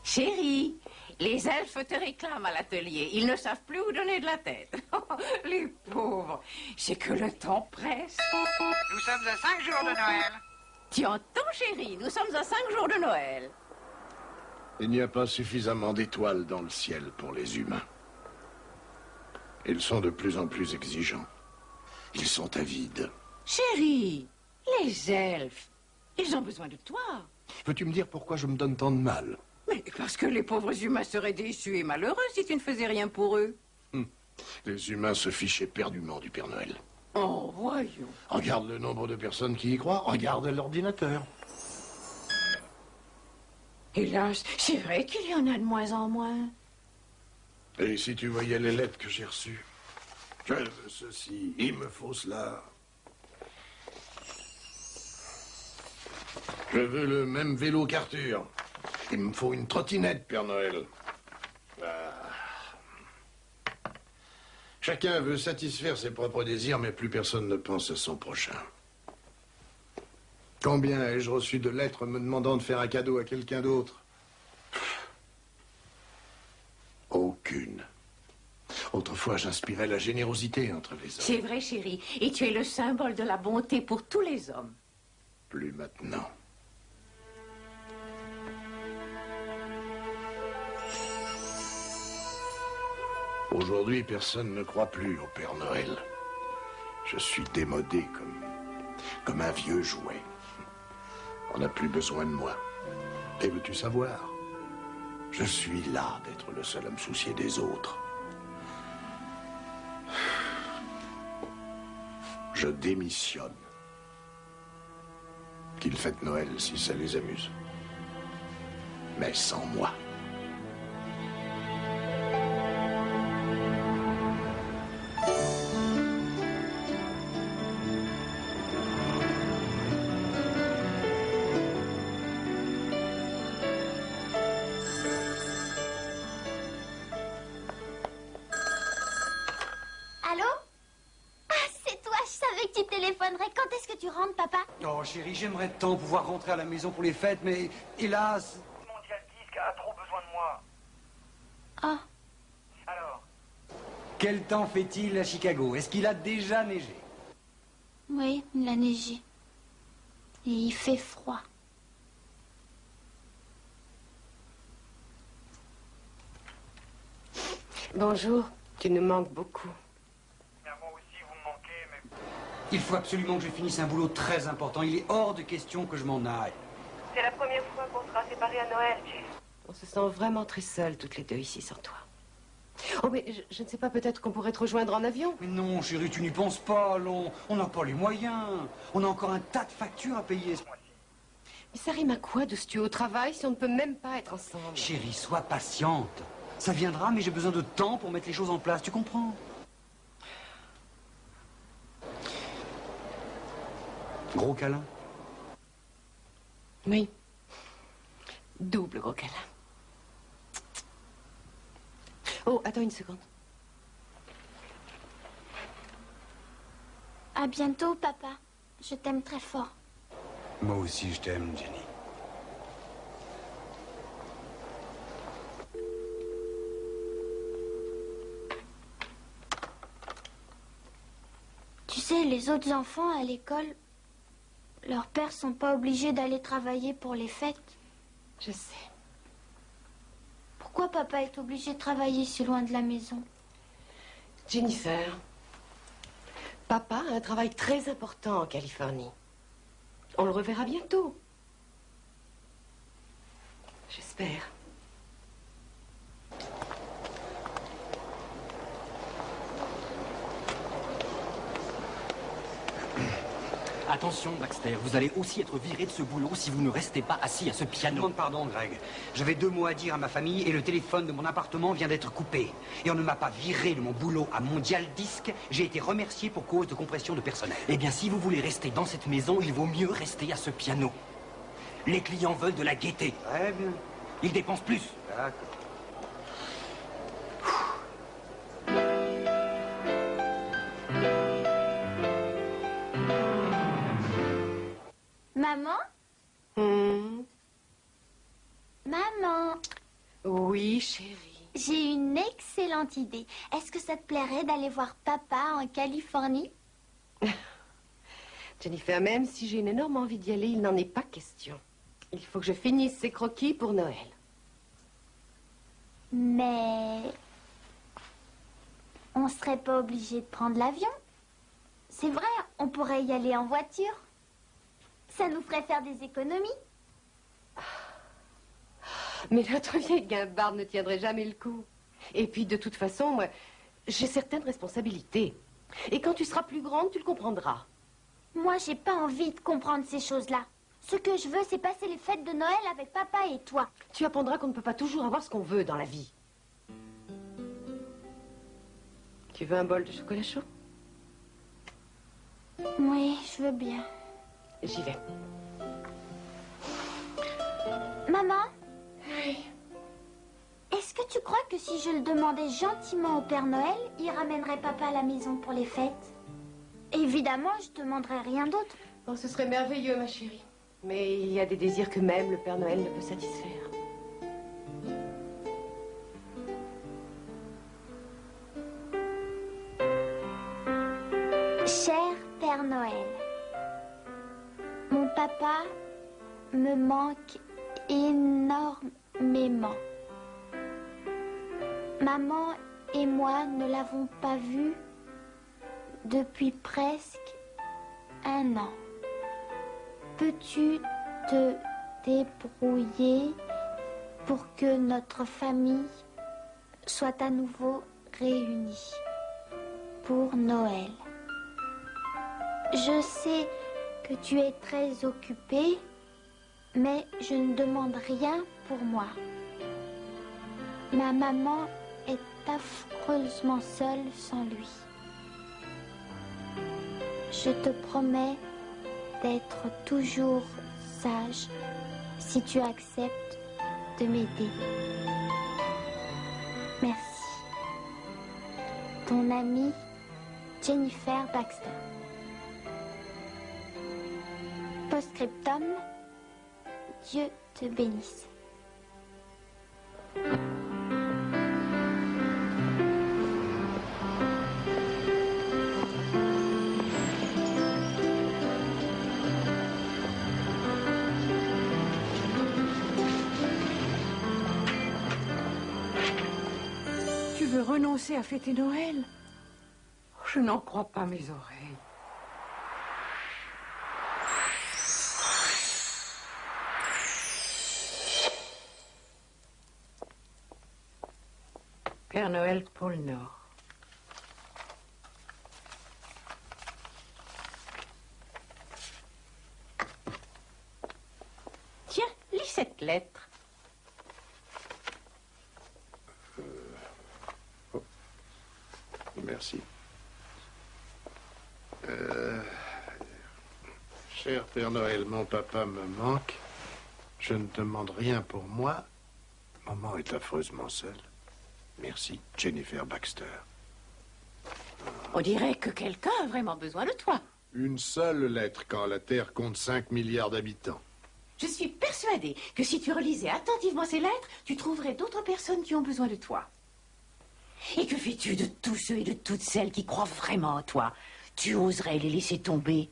Chérie, les elfes te réclament à l'atelier. Ils ne savent plus où donner de la tête. Les pauvres, c'est que le temps presse. Nous sommes à 5 jours de Noël. Tu entends, chérie, nous sommes à 5 jours de Noël. Il n'y a pas suffisamment d'étoiles dans le ciel pour les humains. Ils sont de plus en plus exigeants. Ils sont avides. Chérie, les elfes, ils ont besoin de toi. Peux-tu me dire pourquoi je me donne tant de mal? Mais parce que les pauvres humains seraient déçus et malheureux si tu ne faisais rien pour eux. Les humains se fichent éperdument du Père Noël. Oh, voyons. Regarde le nombre de personnes qui y croient. Regarde l'ordinateur. Hélas, c'est vrai qu'il y en a de moins en moins. Et si tu voyais les lettres que j'ai reçues. Je veux ceci, il me faut cela. Je veux le même vélo qu'Arthur. Il me faut une trottinette, Père Noël. Chacun veut satisfaire ses propres désirs, mais plus personne ne pense à son prochain. Combien ai-je reçu de lettres me demandant de faire un cadeau à quelqu'un d'autre? Aucune. Autrefois, j'inspirais la générosité entre les hommes. C'est vrai, chérie, et tu es le symbole de la bonté pour tous les hommes. Plus maintenant. Aujourd'hui, personne ne croit plus au Père Noël. Je suis démodé comme un vieux jouet. On n'a plus besoin de moi. Et veux-tu savoir? Je suis là d'être le seul à me soucier des autres. Je démissionne. Qu'ils fêtent Noël si ça les amuse. Mais sans moi. Quand est-ce que tu rentres, papa? Oh, chérie, j'aimerais tant pouvoir rentrer à la maison pour les fêtes, mais hélas... Mondial Disque a trop besoin de moi. Ah. Alors? Quel temps fait-il à Chicago? Est-ce qu'il a déjà neigé? Oui, il a neigé. Et il fait froid. Bonjour, tu nous manques beaucoup. Il faut absolument que je finisse un boulot très important. Il est hors de question que je m'en aille. C'est la première fois qu'on sera séparés à Noël, Jeff. On se sent vraiment très seuls, toutes les deux, ici, sans toi. Oh, mais je ne sais pas, peut-être qu'on pourrait te rejoindre en avion? Mais non, chérie, tu n'y penses pas, allons. On n'a pas les moyens. On a encore un tas de factures à payer ce mois-ci. Mais ça rime à quoi de se tuer au travail si on ne peut même pas être ensemble? Chérie, sois patiente. Ça viendra, mais j'ai besoin de temps pour mettre les choses en place, tu comprends? Gros câlin? Oui. Double gros câlin. Oh, attends une seconde. À bientôt, papa. Je t'aime très fort. Moi aussi, je t'aime, Jenny. Tu sais, les autres enfants à l'école, leurs pères sont pas obligés d'aller travailler pour les fêtes. Je sais. Pourquoi papa est obligé de travailler si loin de la maison? Jennifer, papa a un travail très important en Californie. On le reverra bientôt. J'espère. Attention, Baxter, vous allez aussi être viré de ce boulot si vous ne restez pas assis à ce Je piano. demande pardon, Greg. J'avais 2 mots à dire à ma famille et le téléphone de mon appartement vient d'être coupé. Et on ne m'a pas viré de mon boulot à Mondial Disc. J'ai été remercié pour cause de compression de personnel. Eh bien, si vous voulez rester dans cette maison, il vaut mieux rester à ce piano. Les clients veulent de la gaieté. Très bien. Ils dépensent plus. D'accord. Maman? Maman, Oui, chérie. j'ai une excellente idée. Est-ce que ça te plairait d'aller voir papa en Californie? Jennifer, même si j'ai une énorme envie d'y aller, il n'en est pas question. Il faut que je finisse ces croquis pour Noël. Mais on serait pas obligé de prendre l'avion. C'est vrai, on pourrait y aller en voiture. Ça nous ferait faire des économies. Mais notre vieille guimbarde ne tiendrait jamais le coup. Et puis, de toute façon, moi, j'ai certaines responsabilités. Et quand tu seras plus grande, tu le comprendras. Moi, j'ai pas envie de comprendre ces choses-là. Ce que je veux, c'est passer les fêtes de Noël avec papa et toi. Tu apprendras qu'on ne peut pas toujours avoir ce qu'on veut dans la vie. Tu veux un bol de chocolat chaud? Oui, je veux bien. J'y vais. Maman? Est-ce que tu crois que si je le demandais gentiment au Père Noël, il ramènerait papa à la maison pour les fêtes? Évidemment, je demanderais rien d'autre. Oh, ce serait merveilleux, ma chérie. Mais il y a des désirs que même le Père Noël ne peut satisfaire. Cher Père Noël, mon papa me manque énormément. Maman et moi ne l'avons pas vu depuis presque 1 an. Peux-tu te débrouiller pour que notre famille soit à nouveau réunie pour Noël? Je sais que tu es très occupé, mais je ne demande rien pour moi. Ma maman est affreusement seule sans lui. Je te promets d'être toujours sage si tu acceptes de m'aider. Merci. Ton amie Jennifer Baxter. Postscriptum, Dieu te bénisse. Tu veux renoncer à fêter Noël? Je n'en crois pas mes oreilles. Père Noël, pôle Nord. Tiens, lis cette lettre. Merci. Cher Père Noël, mon papa me manque. Je ne demande rien pour moi. Maman est affreusement seule. Merci, Jennifer Baxter. On dirait que quelqu'un a vraiment besoin de toi. Une seule lettre quand la Terre compte 5 milliards d'habitants. Je suis persuadée que si tu relisais attentivement ces lettres, tu trouverais d'autres personnes qui ont besoin de toi. Et que fais-tu de tous ceux et de toutes celles qui croient vraiment en toi? Tu oserais les laisser tomber?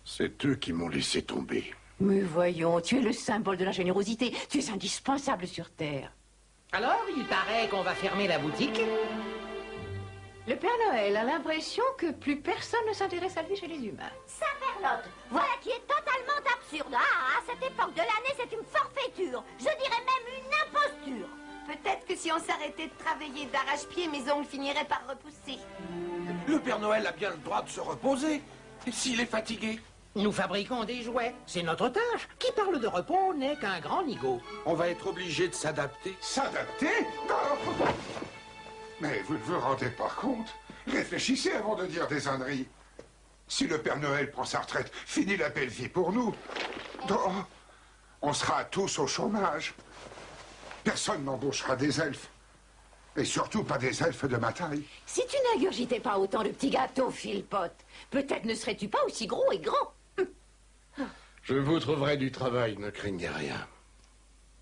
C'est eux qui m'ont laissé tomber. Mais voyons, tu es le symbole de la générosité. Tu es indispensable sur Terre. Alors, il paraît qu'on va fermer la boutique. Le Père Noël a l'impression que plus personne ne s'intéresse à lui chez les humains. Saperlotte, voilà qui est totalement absurde. Ah, à cette époque de l'année, c'est une forfaiture. Je dirais même une imposture. Peut-être que si on s'arrêtait de travailler d'arrache-pied, mes ongles finiraient par repousser. Le Père Noël a bien le droit de se reposer. S'il est fatigué. Nous fabriquons des jouets. C'est notre tâche. Qui parle de repos n'est qu'un grand nigaud. On va être obligé de s'adapter. S'adapter? Non! Mais vous ne vous rendez pas compte? Réfléchissez avant de dire des âneries. Si le Père Noël prend sa retraite, fini la belle vie pour nous. Oh, on sera tous au chômage. Personne n'embauchera des elfes. Et surtout pas des elfes de ma taille. Si tu n'ingurgitais pas autant de petits gâteaux, Philpott, peut-être ne serais-tu pas aussi gros et grand. Je vous trouverai du travail, ne craignez rien.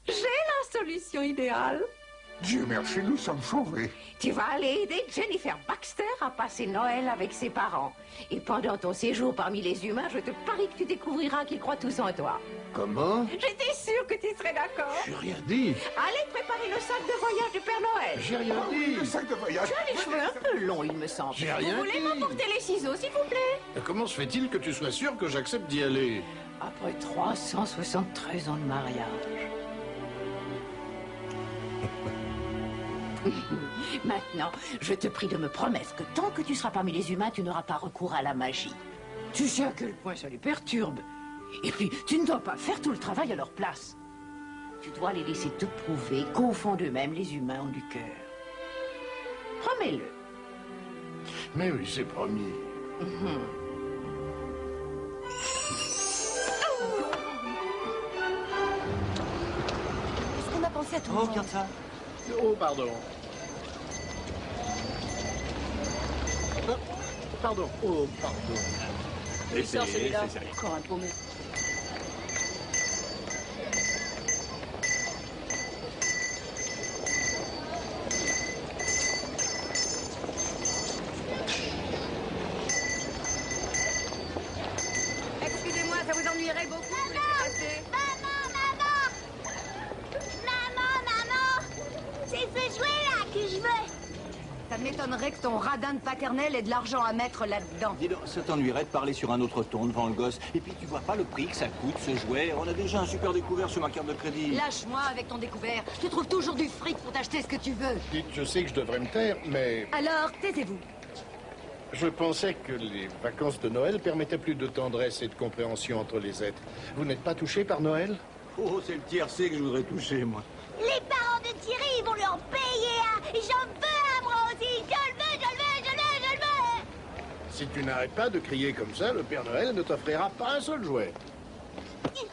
J'ai la solution idéale. Dieu merci, nous sommes sauvés. Tu vas aller aider Jennifer Baxter à passer Noël avec ses parents. Et pendant ton séjour parmi les humains, je te parie que tu découvriras qu'ils croient tous en toi. Comment? J'étais sûre que tu serais d'accord. J'ai rien dit. Allez préparer le sac de voyage du Père Noël. J'ai rien dit. Le sac de voyage. Tu as les cheveux un peu longs, il me semble. J'ai rien Vous voulez dit. m'apporter les ciseaux, s'il vous plaît? Comment se fait-il que tu sois sûr que j'accepte d'y aller? Après 373 ans de mariage. Maintenant, je te prie de me promettre que tant que tu seras parmi les humains, tu n'auras pas recours à la magie. Tu sais à quel point ça les perturbe. Et puis, tu ne dois pas faire tout le travail à leur place. Tu dois les laisser te prouver qu'au fond d'eux-mêmes, les humains ont du cœur. Promets-le. Mais oui, c'est promis. Est-ce qu'on a pensé à tout le Oh, monde? regarde ça. Oh, pardon. Pardon. Oh, pardon. Et ça, celui-là. Encore un paumé. Excusez-moi, ça vous ennuierait beaucoup de les passer. C'est ce jouet-là que je veux. Ça m'étonnerait que ton radin de paternel ait de l'argent à mettre là-dedans. Dis donc, ça t'ennuierait de parler sur un autre ton devant le gosse. Et puis, tu vois pas le prix que ça coûte, ce jouet. On a déjà un super découvert sur ma carte de crédit. Lâche-moi avec ton découvert. Tu trouves toujours du fric pour t'acheter ce que tu veux. Dites, je sais que je devrais me taire, mais Alors, taisez-vous. je pensais que les vacances de Noël permettaient plus de tendresse et de compréhension entre les êtres. Vous n'êtes pas touché par Noël? Oh, c'est le tiercé que je voudrais toucher, moi. Les parents de Thierry, ils vont lui en payer un. Et j'en veux un, moi aussi. Je le veux, je le veux, je le veux, je le veux. Si tu n'arrêtes pas de crier comme ça, le Père Noël ne t'offrira pas un seul jouet.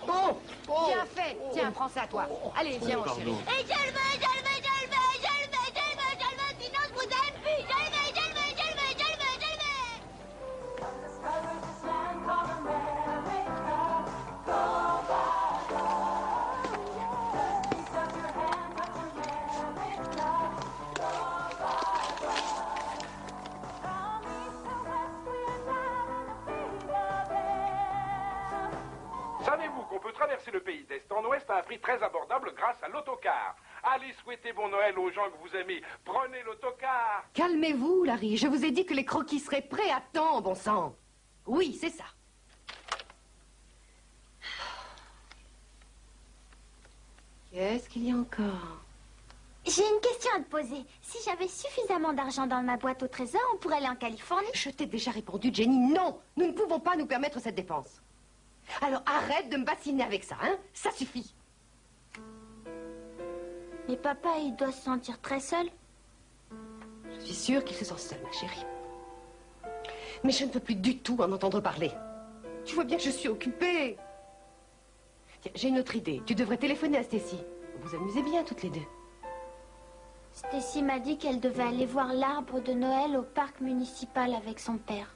Oh! Oh! Bien fait. Tiens, prends ça, toi. Allez, viens, mon chéri. Et je le veux, je le veux, je le veux, je le veux, je le veux, je le veux. Sinon, je vous aime plus. Je le veux, je le veux, je le veux, je le veux, je le veux. Savez-vous qu'on peut traverser le pays d'est en ouest à un prix très abordable grâce à l'autocar? Allez souhaiter bon Noël aux gens que vous aimez. Prenez l'autocar. Calmez-vous, Larry. Je vous ai dit que les croquis seraient prêts à temps, bon sang. Oui, c'est ça. Qu'est-ce qu'il y a encore? J'ai une question à te poser. Si j'avais suffisamment d'argent dans ma boîte au trésor, on pourrait aller en Californie? Je t'ai déjà répondu, Jenny. Non, nous ne pouvons pas nous permettre cette dépense. Alors arrête de me bassiner avec ça, hein? Ça suffit. Mais papa, il doit se sentir très seul. Je suis sûre qu'il se sent seul, ma chérie. Mais je ne peux plus du tout en entendre parler. Tu vois bien que je suis occupée. Tiens, j'ai une autre idée. Tu devrais téléphoner à Stacy. Vous vous amusez bien toutes les deux. Stacy m'a dit qu'elle devait aller voir l'arbre de Noël au parc municipal avec son père.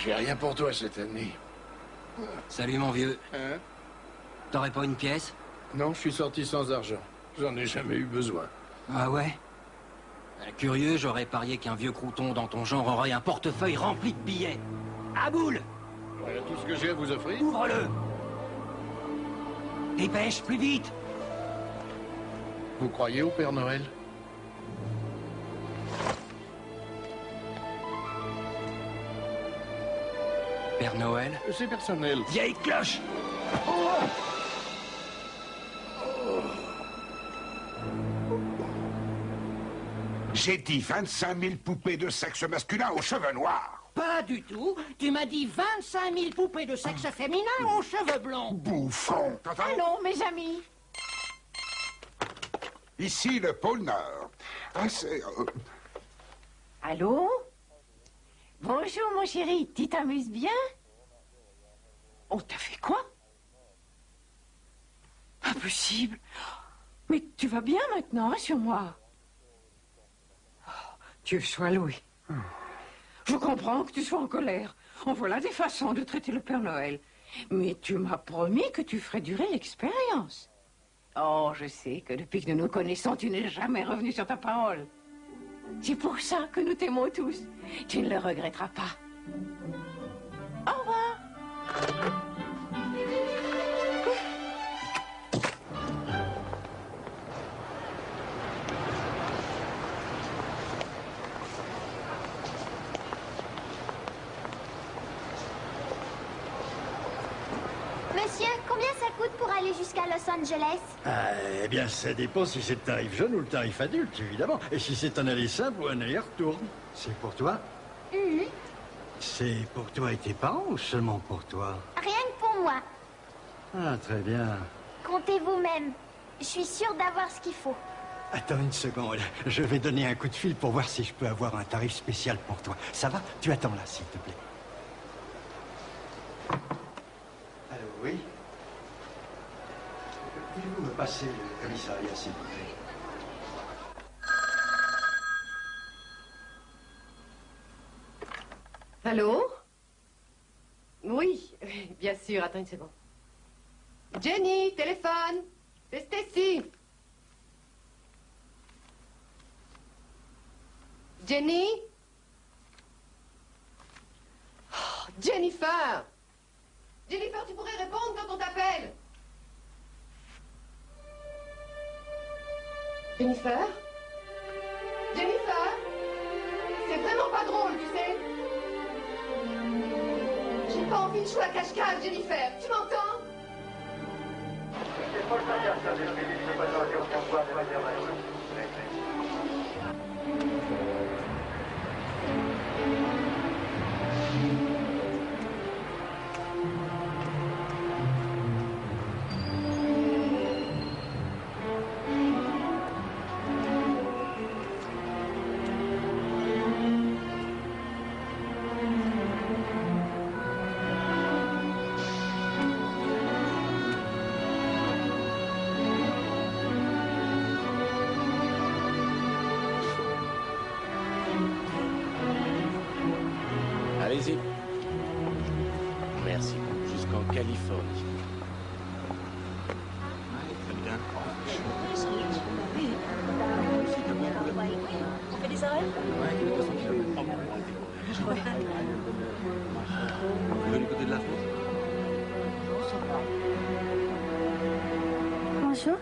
J'ai rien pour toi cette année. Salut mon vieux. Hein? T'aurais pas une pièce? Non, je suis sorti sans argent. J'en ai jamais eu besoin. Ah ouais? Curieux, j'aurais parié qu'un vieux crouton dans ton genre aurait un portefeuille rempli de billets. À boule! Voilà tout ce que j'ai à vous offrir. Ouvre-le! Dépêche, plus vite! Vous croyez au Père Noël? Père Noël? C'est personnel. Vieille cloche! J'ai dit 25 000 poupées de sexe masculin aux cheveux noirs. Pas du tout. Tu m'as dit 25 000 poupées de sexe féminin aux cheveux blonds. Bouffon. Allons, mes amis. Ici, le pôle Nord. Ah, c'est... Allô? Bonjour, mon chéri. Tu t'amuses bien? On t'a fait quoi? Impossible. Mais tu vas bien maintenant, rassure-moi. Oh, Dieu soit loué. Je comprends que tu sois en colère. En voilà des façons de traiter le Père Noël. Mais tu m'as promis que tu ferais durer l'expérience. Oh, je sais que depuis que nous nous connaissons, tu n'es jamais revenu sur ta parole. C'est pour ça que nous t'aimons tous. Tu ne le regretteras pas. Au revoir. Monsieur, combien ça coûte pour aller jusqu'à Los Angeles? Eh bien, ça dépend si c'est le tarif jeune ou le tarif adulte, évidemment. Et si c'est un aller simple ou un aller-retour. C'est pour toi? C'est pour toi et tes parents ou seulement pour toi? Rien que pour moi. Ah, très bien. Comptez vous-même. Je suis sûre d'avoir ce qu'il faut. Attends une seconde. Je vais donner un coup de fil pour voir si je peux avoir un tarif spécial pour toi. Ça va? Tu attends là, s'il te plaît. Allô, oui? Pouvez-vous me passer le commissariat, s'il vous plaît? Allô? Oui, bien sûr, attends une seconde. Jenny, téléphone. C'est Stacy. Jenny? Oh, Jennifer! Jennifer, tu pourrais répondre quand on t'appelle. Jennifer? Jennifer? C'est vraiment pas drôle, tu sais. J'ai pas envie de jouer à cache-cache, Jennifer. Tu m'entends? Allez-y. Merci. Jusqu'en Californie. Très bien. On fait des arrêts? Vous venez du côté de la France? Bonjour.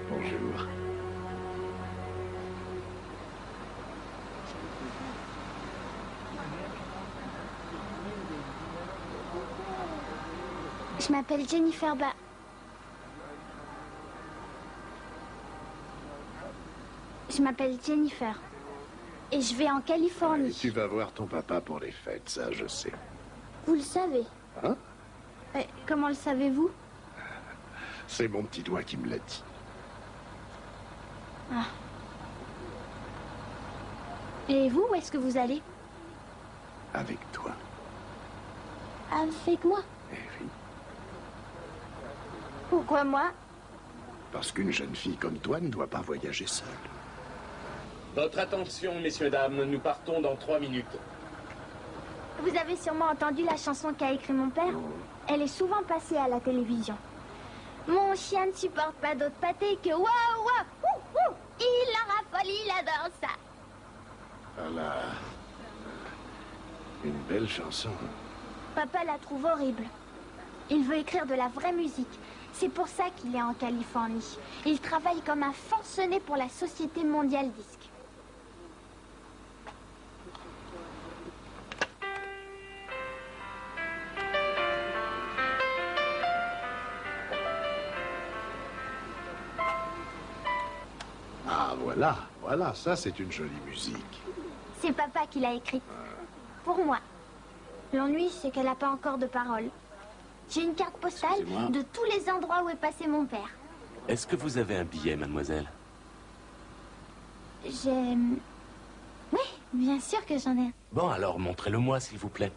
Bonjour. Je m'appelle Jennifer Je m'appelle Jennifer. Et je vais en Californie. Et tu vas voir ton papa pour les fêtes, ça je sais. Vous le savez. Hein? Comment le savez-vous? C'est mon petit doigt qui me l'a dit. Ah. Et vous, où est-ce que vous allez? Avec toi. Avec moi? Eh oui. Pourquoi moi? Parce qu'une jeune fille comme toi ne doit pas voyager seule. Votre attention, messieurs, dames, nous partons dans 3 minutes. Vous avez sûrement entendu la chanson qu'a écrit mon père. Elle est souvent passée à la télévision. Mon chien ne supporte pas d'autre pâté que waouh, waouh, ouh, ouh. Il en raffole, il adore ça. Voilà. Une belle chanson. Papa la trouve horrible. Il veut écrire de la vraie musique. C'est pour ça qu'il est en Californie. Il travaille comme un forcené pour la Société Mondiale Disque. Ah, voilà, ça c'est une jolie musique. C'est papa qui l'a écrite. Pour moi. L'ennui, c'est qu'elle n'a pas encore de paroles. J'ai une carte postale de tous les endroits où est passé mon père. Est-ce que vous avez un billet, mademoiselle? J'ai... Oui, bien sûr que j'en ai un. Bon, alors montrez-le-moi, s'il vous plaît.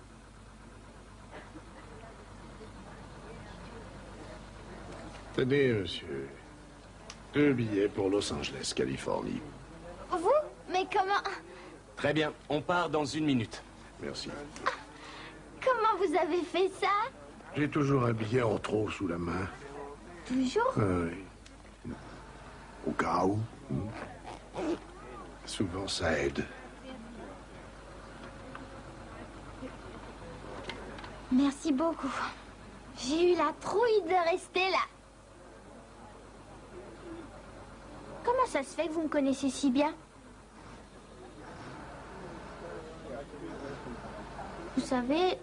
Tenez, monsieur. 2 billets pour Los Angeles, Californie. Vous? Mais comment... Très bien, on part dans 1 minute. Merci. Comment vous avez fait ça? J'ai toujours un billet en trop sous la main. Toujours? Oui. Au cas où. Souvent, ça aide. Merci beaucoup. J'ai eu la trouille de rester là. Comment ça se fait que vous me connaissez si bien? Vous savez,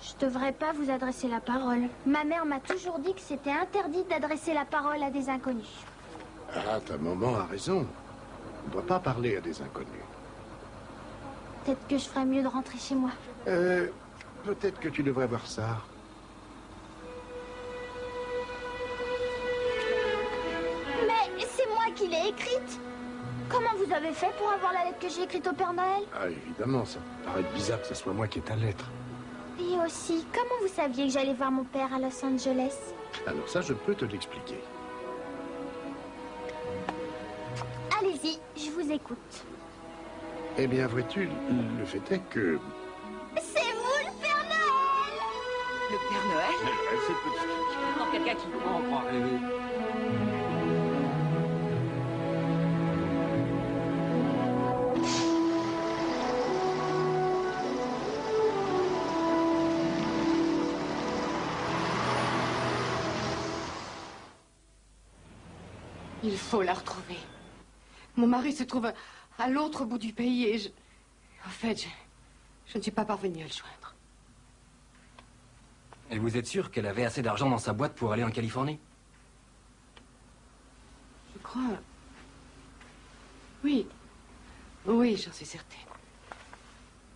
je devrais pas vous adresser la parole. Ma mère m'a toujours dit que c'était interdit d'adresser la parole à des inconnus. Ah, ta maman a raison. On ne doit pas parler à des inconnus. Peut-être que je ferais mieux de rentrer chez moi. Peut-être que tu devrais voir ça. Mais c'est moi qui l'ai écrite. Comment vous avez fait pour avoir la lettre que j'ai écrite au Père Noël? Ah, évidemment, ça me paraît bizarre que ce soit moi qui ai ta lettre. Et aussi, comment vous saviez que j'allais voir mon père à Los Angeles? Alors ça, je peux te l'expliquer. Allez-y, je vous écoute. Eh bien, vois-tu, le fait est que... C'est vous, le Père Noël! Le Père Noël? C'est petit. Non, quelqu'un qui croit en croire rêver. Il faut la retrouver. Mon mari se trouve à l'autre bout du pays et en fait, je ne suis pas parvenue à le joindre. Et vous êtes sûr qu'elle avait assez d'argent dans sa boîte pour aller en Californie? Je crois... Oui. Oui, j'en suis certaine.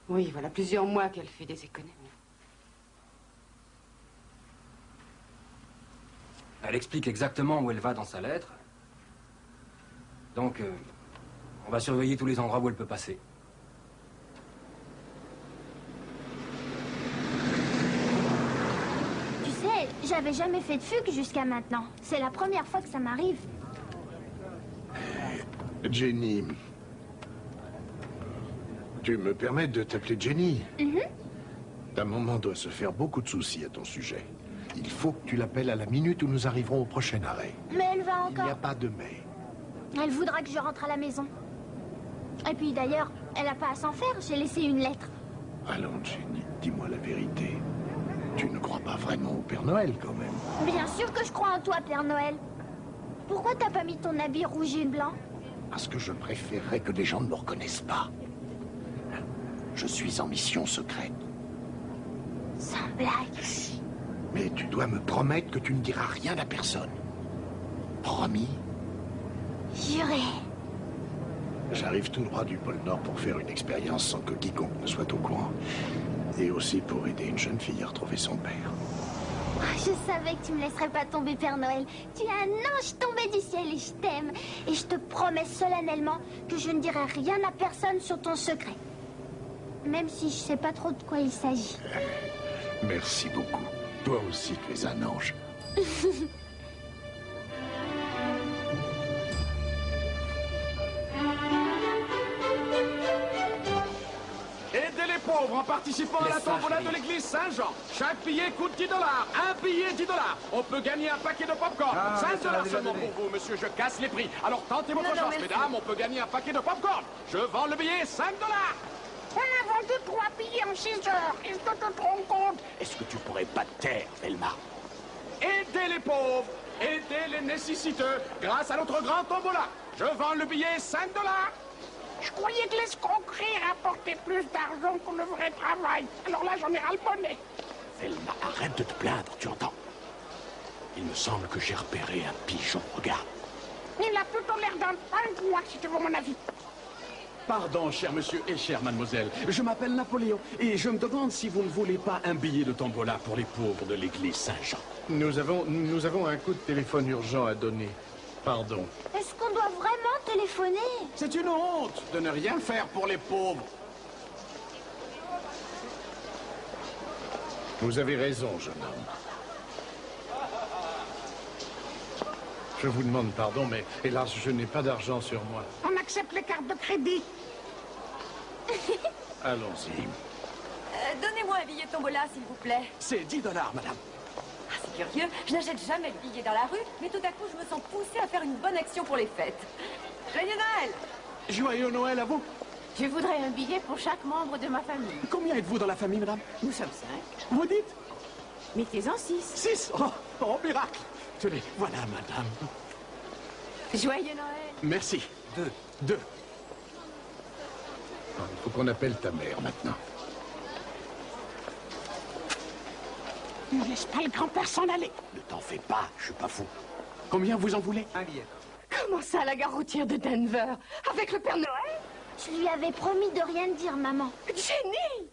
Oui, voilà plusieurs mois qu'elle fait des économies. Elle explique exactement où elle va dans sa lettre. Donc, on va surveiller tous les endroits où elle peut passer. Tu sais, j'avais jamais fait de fugue jusqu'à maintenant. C'est la première fois que ça m'arrive. Jenny. Tu me permets de t'appeler Jenny? Ta maman doit se faire beaucoup de soucis à ton sujet. Il faut que tu l'appelles à la minute où nous arriverons au prochain arrêt. Mais elle va encore... Il n'y a pas de mais. Elle voudra que je rentre à la maison. Et puis d'ailleurs, elle n'a pas à s'en faire. J'ai laissé une lettre. Allons, Jenny, dis-moi la vérité. Tu ne crois pas vraiment au Père Noël, quand même? Bien sûr que je crois en toi, Père Noël. Pourquoi t'as pas mis ton habit rouge et blanc? Parce que je préférerais que les gens ne me reconnaissent pas. Je suis en mission secrète. Sans blague. Mais tu dois me promettre que tu ne diras rien à personne. Promis? Juré. J'arrive tout droit du pôle Nord pour faire une expérience sans que quiconque ne soit au courant. Et aussi pour aider une jeune fille à retrouver son père. Oh, je savais que tu me laisserais pas tomber, Père Noël. Tu es un ange tombé du ciel et je t'aime. Et je te promets solennellement que je ne dirai rien à personne sur ton secret. Même si je sais pas trop de quoi il s'agit. Merci beaucoup. Toi aussi, tu es un ange. Aidez les pauvres en participant à la tombola de l'église Saint-Jean. Chaque billet coûte 10 $. Un billet, 10 $. On peut gagner un paquet de popcorn. 5 $ seulement pour vous, monsieur. Je casse les prix. Alors tentez votre chance, mesdames. On peut gagner un paquet de popcorn. Je vends le billet 5 $. On a vendu 3 billets en 6 heures. Est-ce que tu te rends compte? Est-ce que tu pourrais pas te taire, Velma? Aidez les pauvres. Aidez les nécessiteux grâce à notre grand tombola. Je vends le billet 5 $. Je croyais que l'escroquerie rapportait plus d'argent que le vrai travail. Alors là, j'en ai ras le bonnet. Velma, arrête de te plaindre, tu entends? Il me semble que j'ai repéré un pigeon, regarde. Il a plutôt l'air d'un pingouin, si tu veux mon avis. Pardon, cher monsieur et chère mademoiselle. Je m'appelle Napoléon et je me demande si vous ne voulez pas un billet de tombola pour les pauvres de l'église Saint-Jean. Nous avons un coup de téléphone urgent à donner. Pardon. Est-ce qu'on doit vraiment téléphoner? C'est une honte de ne rien faire pour les pauvres. Vous avez raison, jeune homme. Je vous demande pardon, mais hélas, je n'ai pas d'argent sur moi. On accepte les cartes de crédit. Allons-y. Donnez-moi un billet de tombola, s'il vous plaît. C'est 10 $, madame. Ah, c'est curieux. Je n'achète jamais de billets dans la rue, mais tout à coup, je me sens poussée à faire une bonne action pour les fêtes. Joyeux Noël! Joyeux Noël à vous. Je voudrais un billet pour chaque membre de ma famille. Combien êtes-vous dans la famille, madame? Nous sommes 5. Vous dites? Mettez-en 6. 6? Oh, miracle! Tenez, voilà, madame. Joyeux Noël! Merci. 2. Il faut qu'on appelle ta mère maintenant. Ne laisse pas le grand-père s'en aller. Ne t'en fais pas, je suis pas fou. Combien vous en voulez? Un billet. Comment ça, à la gare routière de Denver? Avec le Père Noël? Je lui avais promis de rien dire, maman. Jenny!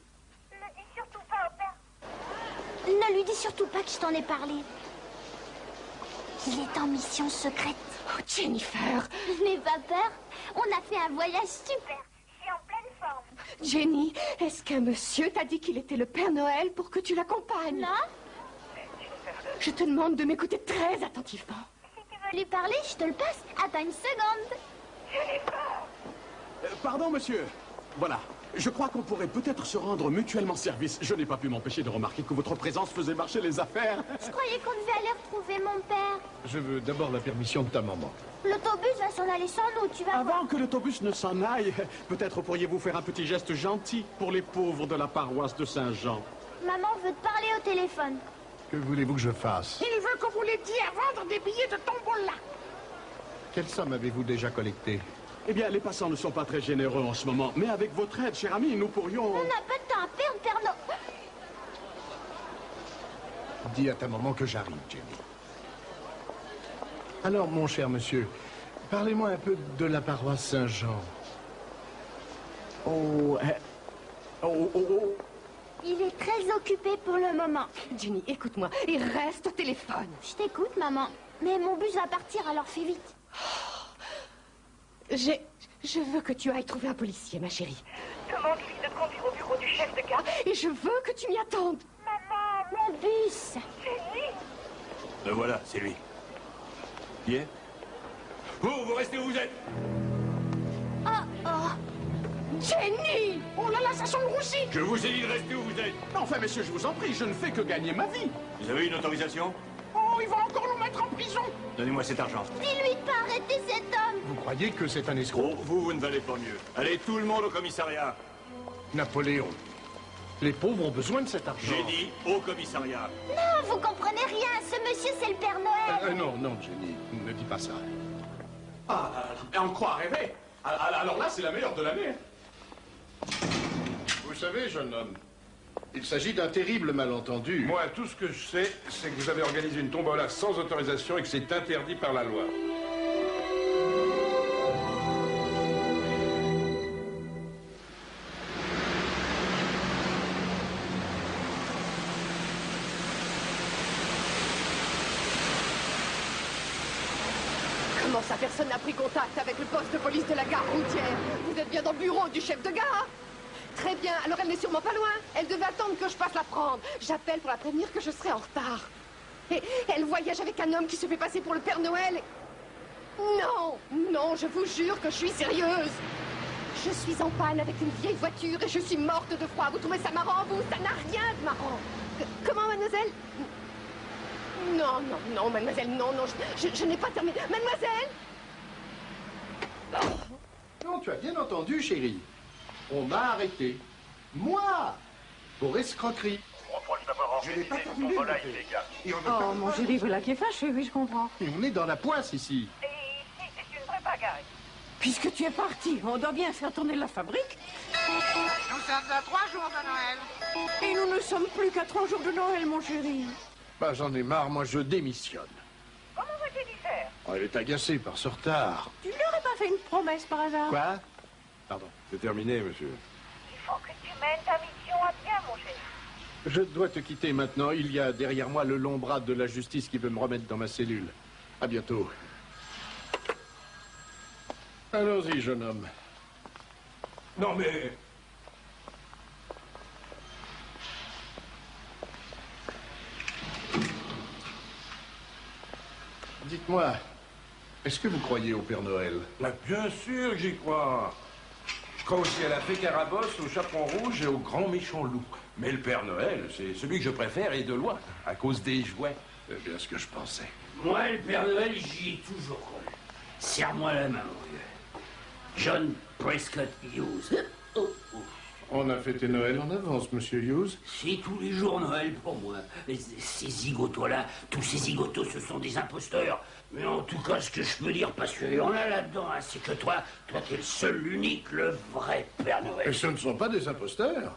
Ne dis surtout pas au père. Ne lui dis surtout pas que je t'en ai parlé. Il est en mission secrète. Oh, Jennifer! N'aie pas peur. On a fait un voyage super. Je suis en pleine forme. Jenny, est-ce qu'un monsieur t'a dit qu'il était le Père Noël pour que tu l'accompagnes? Non. Je te demande de m'écouter très attentivement. Si tu veux lui parler, je te le passe. Attends une seconde. Pardon, monsieur. Voilà. Je crois qu'on pourrait peut-être se rendre mutuellement service. Je n'ai pas pu m'empêcher de remarquer que votre présence faisait marcher les affaires. Je croyais qu'on devait aller retrouver mon père. Je veux d'abord la permission de ta maman. L'autobus va s'en aller sans nous, tu vas voir. Avant que l'autobus ne s'en aille, peut-être pourriez-vous faire un petit geste gentil pour les pauvres de la paroisse de Saint-Jean. Maman veut te parler au téléphone. Que voulez-vous que je fasse? Il veut que vous l'aidiez à vendre des billets de tombola. Quelle somme avez-vous déjà collectée? Eh bien, les passants ne sont pas très généreux en ce moment, mais avec votre aide, cher ami, nous pourrions... On n'a pas de temps à perdre, Père Noël. Dis à ta maman que j'arrive, Jenny. Alors, mon cher monsieur, parlez-moi un peu de la paroisse Saint-Jean. Oh. Il est très occupé pour le moment. Jenny, écoute-moi et reste au téléphone. Je t'écoute, maman. Mais mon bus va partir, alors fais vite. Je veux que tu ailles trouver un policier, ma chérie. Demande-lui de conduire au bureau du chef de gare. Et je veux que tu m'y attendes. Maman, mon bus. Jenny! Le voilà, c'est lui. Qui est? Vous restez où vous êtes. Oh. Jenny! Oh là là, ça sent le roussi. Je vous ai dit de rester où vous êtes. Enfin, messieurs, je vous en prie, je ne fais que gagner ma vie. Vous avez une autorisation? Oh, il va encore nous mettre en prison. Donnez-moi cet argent. Dis-lui de pas arrêter cet homme. Vous croyez que c'est un escroc? Oh, vous ne valez pas mieux. Allez, tout le monde au commissariat. Napoléon, les pauvres ont besoin de cet argent. J'ai dit au commissariat. Non, vous comprenez rien. Ce monsieur, c'est le Père Noël. Non, Jenny, ne dis pas ça. Ah, en croire rêver. Alors là, c'est la meilleure de l'année. Vous savez, jeune homme, il s'agit d'un terrible malentendu. Moi, tout ce que je sais, c'est que vous avez organisé une tombola sans autorisation et que c'est interdit par la loi. Comment ça, personne n'a pris contact avec le poste de police de la gare routière? Vous êtes bien dans le bureau du chef de gare? Très bien, alors elle n'est sûrement pas loin. Elle devait attendre que je passe la prendre. J'appelle pour la prévenir que je serai en retard. Et elle voyage avec un homme qui se fait passer pour le Père Noël. Non, non, je vous jure que je suis sérieuse. Je suis en panne avec une vieille voiture et je suis morte de froid. Vous trouvez ça marrant, vous? Ça n'a rien de marrant. Comment, mademoiselle? Non, non, non, mademoiselle, non, non, je n'ai pas terminé. Mademoiselle! Non, tu as bien entendu, chérie. On m'a arrêté. Moi! Pour escroquerie. Je n'ai pas terminé. Oh, mon chéri, voilà qui est fâché, oui, je comprends. Et on est dans la poisse ici. Et ici, c'est une vraie bagarre. Puisque tu es parti, on doit bien faire tourner la fabrique. Nous sommes à 3 jours de Noël. Et nous ne sommes plus qu'à 3 jours de Noël, mon chéri. Bah, j'en ai marre, moi je démissionne. Comment veux-tu y faire? Oh, elle est agacée par ce retard. Tu ne lui aurais pas fait une promesse par hasard? Quoi? Pardon. C'est terminé, monsieur. Il faut que tu mènes ta mission à bien, mon chéri. Je dois te quitter maintenant. Il y a derrière moi le long bras de la justice qui veut me remettre dans ma cellule. À bientôt. Allons-y, jeune homme. Non, mais... Dites-moi, est-ce que vous croyez au Père Noël? Là, bien sûr que j'y crois. Je crois aussi à la fée Carabosse, au chaperon rouge et au grand méchant loup. Mais le Père Noël, c'est celui que je préfère et de loin, à cause des jouets. C'est bien ce que je pensais. Moi, le Père Noël, j'y ai toujours cru. Serre-moi la main, mon vieux. John Prescott Hughes. Oh, oh. On a fêté Noël en avance, monsieur Hughes. C'est tous les jours Noël pour moi. Ces zigotos-là, tous ces zigotos, ce sont des imposteurs. Mais en tout cas, ce que je peux dire, parce qu'il y en a là-dedans, hein, c'est que toi, t'es le seul, l'unique, le vrai Père Noël. Et ce ne sont pas des imposteurs.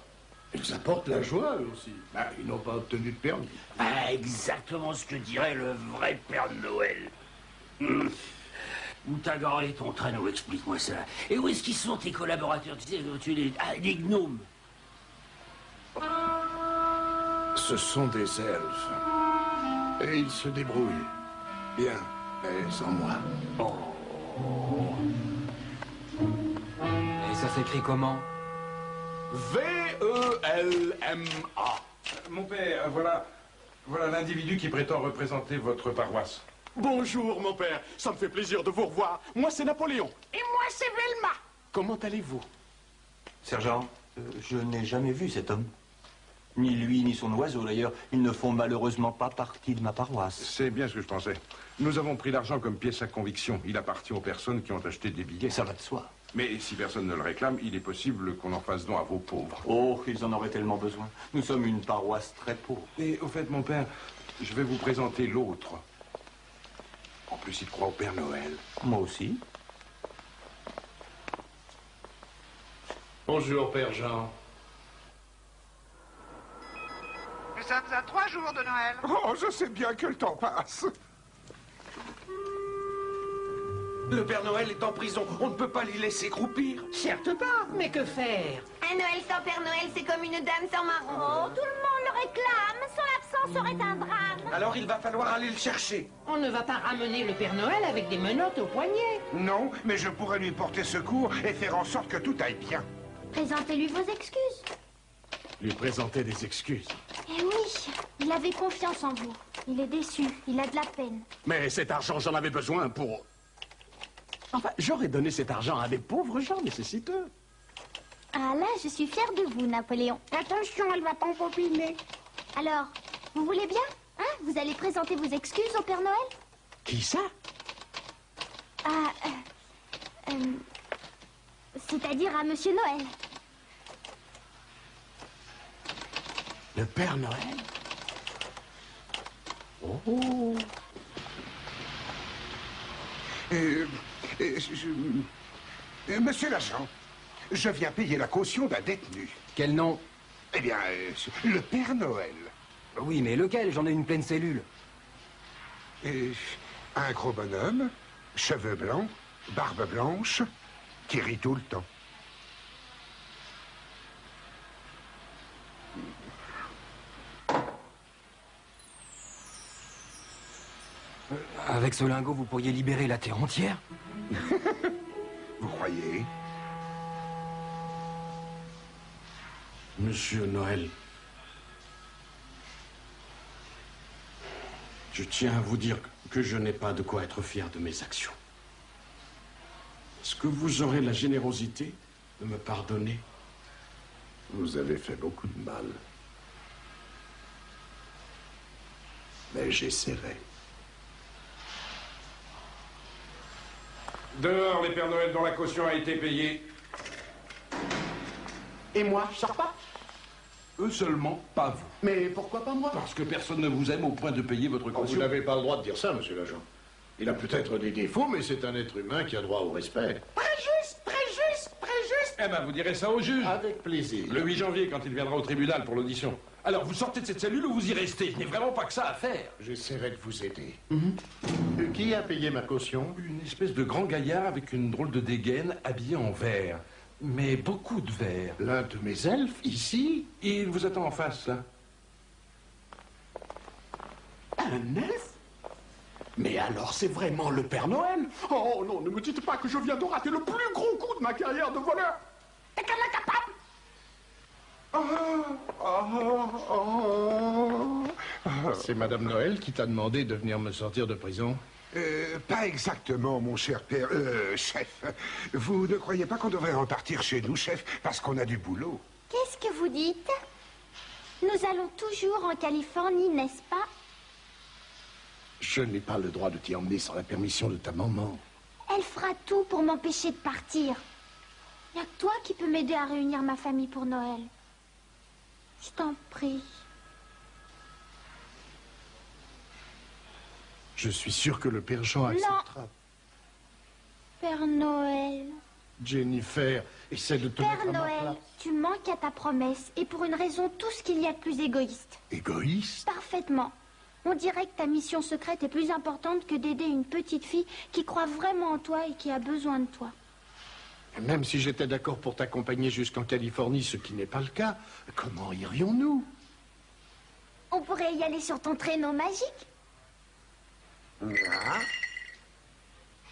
Ils apportent la joie, eux aussi. Bah, ils n'ont pas obtenu de permis. Ah, exactement ce que dirait le vrai Père Noël. Où t'as garé ton traîneau, explique-moi ça. Et où est-ce qu'ils sont tes collaborateurs? Tu sais, les gnomes. Ce sont des elfes. Et ils se débrouillent. Bien, mais sans moi. Et ça s'écrit comment? V-E-L-M-A. Mon père, voilà l'individu qui prétend représenter votre paroisse. Bonjour, mon père. Ça me fait plaisir de vous revoir. Moi, c'est Napoléon. Et moi, c'est Velma. Comment allez-vous? Sergent, je n'ai jamais vu cet homme. Ni lui, ni son oiseau, d'ailleurs. Ils ne font malheureusement pas partie de ma paroisse. C'est bien ce que je pensais. Nous avons pris l'argent comme pièce à conviction. Il appartient aux personnes qui ont acheté des billets. Ça va de soi. Mais si personne ne le réclame, il est possible qu'on en fasse don à vos pauvres. Oh, ils en auraient tellement besoin. Nous sommes une paroisse très pauvre. Et au fait, mon père, je vais vous présenter l'autre. En plus, il croit au Père Noël. Moi aussi. Bonjour, Père Jean. Nous sommes à 3 jours de Noël. Oh, je sais bien que le temps passe. Le Père Noël est en prison. On ne peut pas l'y laisser croupir. Certes pas, mais que faire? Un Noël sans Père Noël, c'est comme une dame sans marron. Oh, tout le monde le réclame. Son absence serait un drame. Alors il va falloir aller le chercher. On ne va pas ramener le Père Noël avec des menottes au poignet. Non, mais je pourrais lui porter secours et faire en sorte que tout aille bien. Présentez-lui vos excuses. Lui présenter des excuses. Eh oui, il avait confiance en vous. Il est déçu, il a de la peine. Mais cet argent, j'en avais besoin pour... Enfin, j'aurais donné cet argent à des pauvres gens nécessiteux. Ah là, je suis fière de vous, Napoléon. Attention, elle va t'embobiner. Alors, vous voulez bien? Hein? Vous allez présenter vos excuses au Père Noël? Qui ça? Ah, c'est-à-dire à Monsieur Noël. Le Père Noël? Oh! Monsieur l'agent, je viens payer la caution d'un détenu. Quel nom? Eh bien, le Père Noël. Oui, mais lequel? J'en ai une pleine cellule. Un gros bonhomme, cheveux blancs, barbe blanche, qui rit tout le temps. Avec ce lingot, vous pourriez libérer la Terre entière? Vous croyez? Monsieur Noël, je tiens à vous dire que je n'ai pas de quoi être fier de mes actions. Est-ce que vous aurez la générosité de me pardonner? Vous avez fait beaucoup de mal. Mais j'essaierai. Dehors, les Pères Noël dont la caution a été payée. Et moi, je sors pas? Eux seulement, pas vous. Mais pourquoi pas moi? Parce que personne ne vous aime au point de payer votre Oh, caution. vous n'avez pas le droit de dire ça, monsieur l'agent. Il a peut-être des défauts, mais c'est un être humain qui a droit au respect. Très juste, très juste, très juste. Eh ben, vous direz ça au juge. Avec plaisir. Le 8 janvier, quand il viendra au tribunal pour l'audition. Alors, vous sortez de cette cellule ou vous y restez? Je n'ai vraiment pas que ça à faire. J'essaierai de vous aider. Qui a payé ma caution? Une espèce de grand gaillard avec une drôle de dégaine, habillé en vert. Mais beaucoup de vert. L'un de mes elfes, ici? Il vous attend en face, là. Un elfe? Mais alors, c'est vraiment le Père Noël? Oh non, ne me dites pas que je viens de rater le plus gros coup de ma carrière de voleur. T'es qu'à la capable? C'est Madame Noël qui t'a demandé de venir me sortir de prison? Pas exactement, mon cher père... chef. Vous ne croyez pas qu'on devrait repartir chez nous, chef, parce qu'on a du boulot? Qu'est-ce que vous dites? Nous allons toujours en Californie, n'est-ce pas? Je n'ai pas le droit de t'y emmener sans la permission de ta maman. Elle fera tout pour m'empêcher de partir. Y a que toi qui peux m'aider à réunir ma famille pour Noël. Je t'en prie. Je suis sûr que le Père Jean acceptera. Père Noël. Jennifer, essaie de te mettre Père à ma Noël, place. tu manques à ta promesse, et pour une raison tout ce qu'il y a de plus égoïste. Égoïste? Parfaitement. On dirait que ta mission secrète est plus importante que d'aider une petite fille qui croit vraiment en toi et qui a besoin de toi. Même si j'étais d'accord pour t'accompagner jusqu'en Californie, ce qui n'est pas le cas, comment irions-nous? On pourrait y aller sur ton traîneau magique.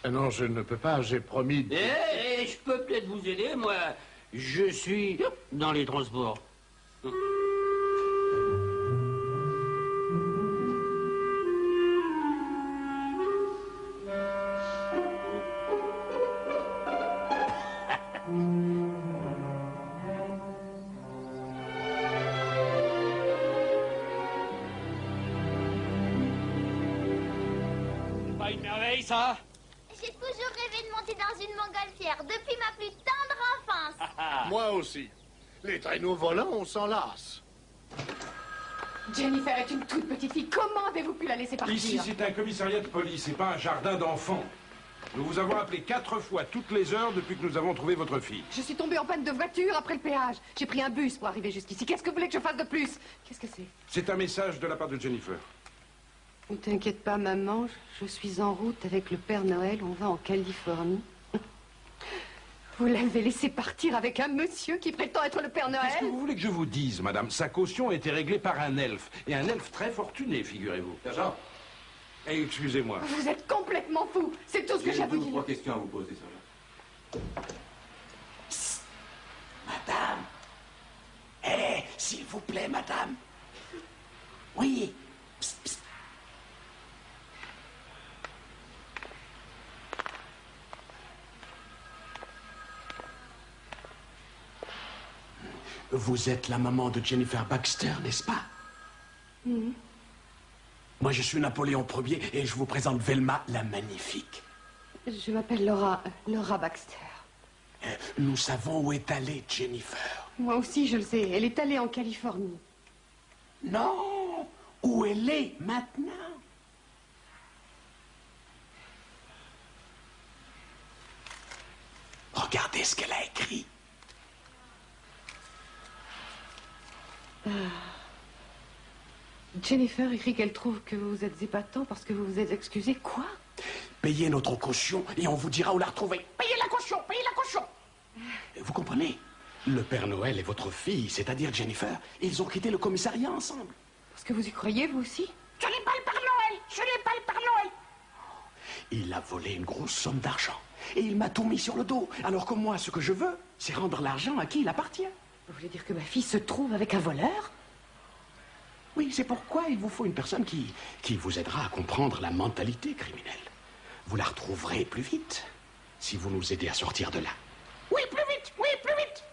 Ah non, je ne peux pas, j'ai promis de... Je peux peut-être vous aider, moi. Je suis dans les transports. Pas une merveille, ça? J'ai toujours rêvé de monter dans une montgolfière depuis ma plus tendre enfance. Moi aussi. Les traîneaux volants, on s'en lasse. Jennifer est une toute petite fille. Comment avez-vous pu la laisser partir? Ici, c'est un commissariat de police, c'est pas un jardin d'enfants. Nous vous avons appelé 4 fois toutes les heures depuis que nous avons trouvé votre fille. Je suis tombée en panne de voiture après le péage. J'ai pris un bus pour arriver jusqu'ici. Qu'est-ce que vous voulez que je fasse de plus? Qu'est-ce que c'est? C'est un message de la part de Jennifer. Ne t'inquiète pas, maman. Je suis en route avec le Père Noël. On va en Californie. Vous l'avez laissé partir avec un monsieur qui prétend être le Père Noël? Qu'est-ce que vous voulez que je vous dise, madame? Sa caution a été réglée par un elfe. Et un elfe très fortuné, figurez-vous. Sergent. Excusez-moi. Vous êtes complètement fou. C'est tout ce que j'ai à vous J'ai 2 ou 3 dire. questions à vous poser, sergent. Madame. S'il vous plaît, madame. Oui. Psst, psst. Vous êtes la maman de Jennifer Baxter, n'est-ce pas? Moi, je suis Napoléon Ier et je vous présente Velma la Magnifique. Je m'appelle Laura Baxter. Nous savons où est allée Jennifer. Moi aussi, je le sais. Elle est allée en Californie. Non, où elle est maintenant. Regardez ce qu'elle a écrit. Jennifer écrit qu'elle trouve que vous êtes épatant parce que vous vous êtes excusé. Quoi? Payez notre caution et on vous dira où la retrouver. Payez la caution, payez la caution. Vous comprenez? Le Père Noël et votre fille, c'est-à-dire Jennifer, ils ont quitté le commissariat ensemble. Est-ce que vous y croyez, vous aussi? Je n'ai pas le Père Noël. Je n'ai pas le Père Noël. Il a volé une grosse somme d'argent. Et il m'a tout mis sur le dos. Alors que moi, ce que je veux, c'est rendre l'argent à qui il appartient. Vous voulez dire que ma fille se trouve avec un voleur? Oui, c'est pourquoi il vous faut une personne qui vous aidera à comprendre la mentalité criminelle. Vous la retrouverez plus vite si vous nous aidez à sortir de là. Oui, plus vite, oui, plus vite.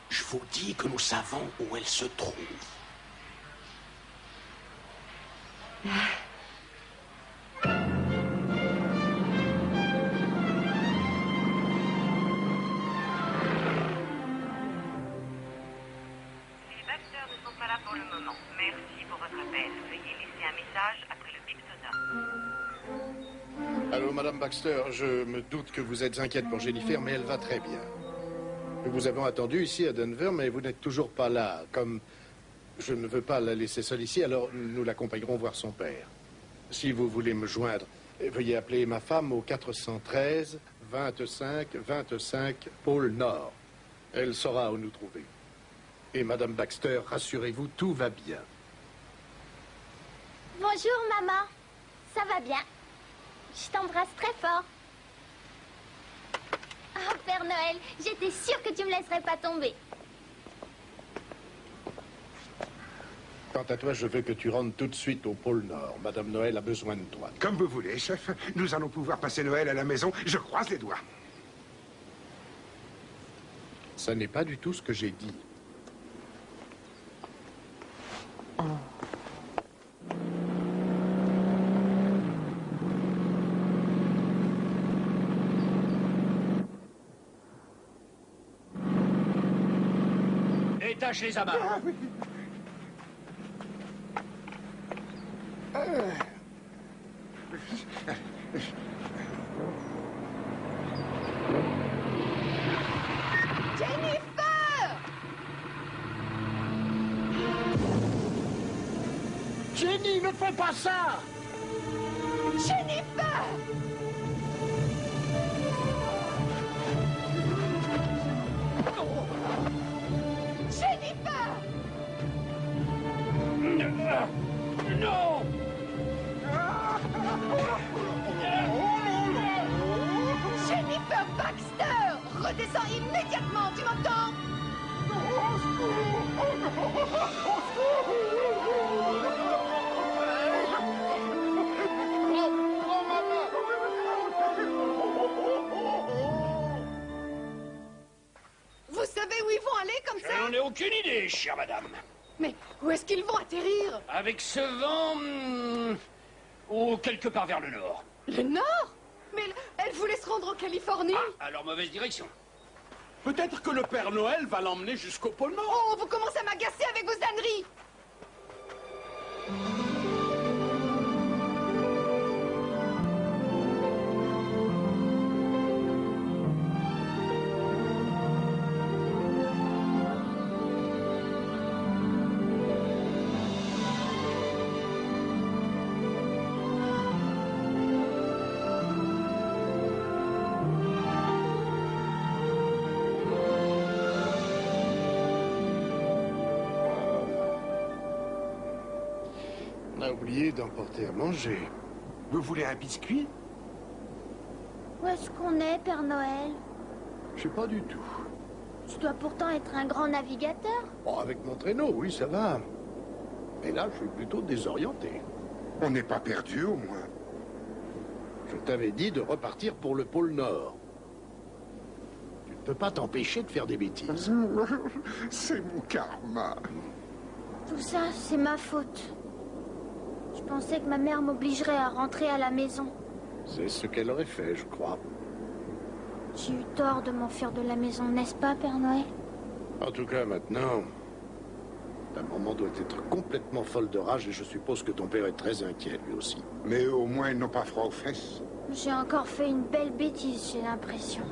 Je vous dis que nous savons où elle se trouve. Pour le moment. Merci pour votre appel. Veuillez laisser un message après le bip sonore. Allô, Madame Baxter, je me doute que vous êtes inquiète pour Jennifer, mais elle va très bien. Nous vous avons attendu ici à Denver, mais vous n'êtes toujours pas là. Comme je ne veux pas la laisser seule ici, alors nous l'accompagnerons voir son père. Si vous voulez me joindre, veuillez appeler ma femme au 413 25 25 Pôle Nord. Elle saura où nous trouver. Et Madame Baxter, rassurez-vous, tout va bien. Bonjour, maman. Ça va bien. Je t'embrasse très fort. Oh, Père Noël, j'étais sûre que tu me laisserais pas tomber. Quant à toi, je veux que tu rentres tout de suite au pôle Nord. Madame Noël a besoin de toi. Comme vous voulez, chef. Nous allons pouvoir passer Noël à la maison. Je croise les doigts. Ça n'est pas du tout ce que j'ai dit. Détache les amarres. Ah, oui. Jennifer! Jenny, ne fais pas ça! Jennifer! Jennifer! Non! Jennifer Baxter! Redescends immédiatement, tu m'entends? Vous savez où ils vont aller comme ça? Je n'en ai aucune idée, chère madame. Mais où est-ce qu'ils vont atterrir? Avec ce vent... ou quelque part vers le nord. Le nord? Mais elle voulait se rendre en Californie. Ah, alors mauvaise direction. Peut-être que le Père Noël va l'emmener jusqu'au pôle Nord. Oh, vous commencez à m'agacer avec vos âneries. On a oublié d'emporter à manger. Vous voulez un biscuit? Où est-ce qu'on est, Père Noël? Je sais pas du tout. Tu dois pourtant être un grand navigateur. Bon, avec mon traîneau, oui, ça va. Mais là, je suis plutôt désorienté. On n'est pas perdu, au moins. Je t'avais dit de repartir pour le pôle Nord. Tu ne peux pas t'empêcher de faire des bêtises. C'est mon karma. Tout ça, c'est ma faute. Je pensais que ma mère m'obligerait à rentrer à la maison. C'est ce qu'elle aurait fait, je crois. J'ai eu tort de m'enfuir de la maison, n'est-ce pas, Père Noël? En tout cas, maintenant, ta maman doit être complètement folle de rage et je suppose que ton père est très inquiet, lui aussi. Mais au moins, ils n'ont pas froid aux fesses. J'ai encore fait une belle bêtise, j'ai l'impression.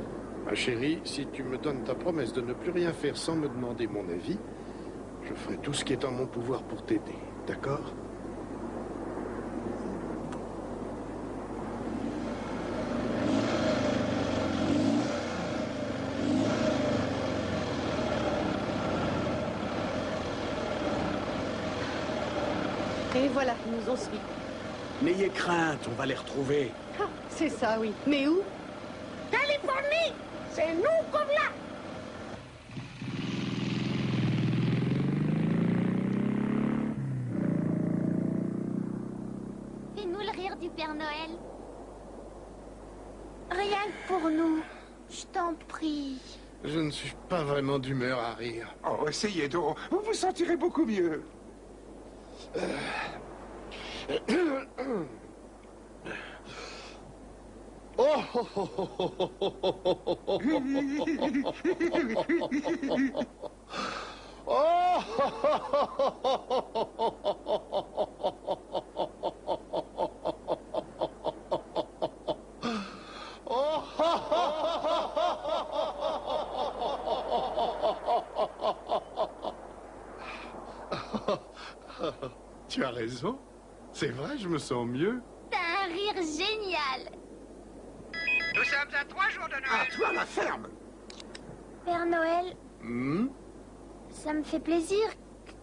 Ma chérie, si tu me donnes ta promesse de ne plus rien faire sans me demander mon avis, je ferai tout ce qui est en mon pouvoir pour t'aider, d'accord? Et voilà, nous en suit. N'ayez crainte, on va les retrouver. Ah, c'est ça, oui. Mais où? Californie, c'est nous comme là. Fais-nous le rire du Père Noël. Rien que pour nous. Je t'en prie. Je ne suis pas vraiment d'humeur à rire. Oh, essayez donc. Vous vous sentirez beaucoup mieux. Oh, tu as raison. C'est vrai, je me sens mieux. T'as un rire génial. Nous sommes à 3 jours de Noël. Ah, toi, la ferme. Père Noël, Hmm? ça me fait plaisir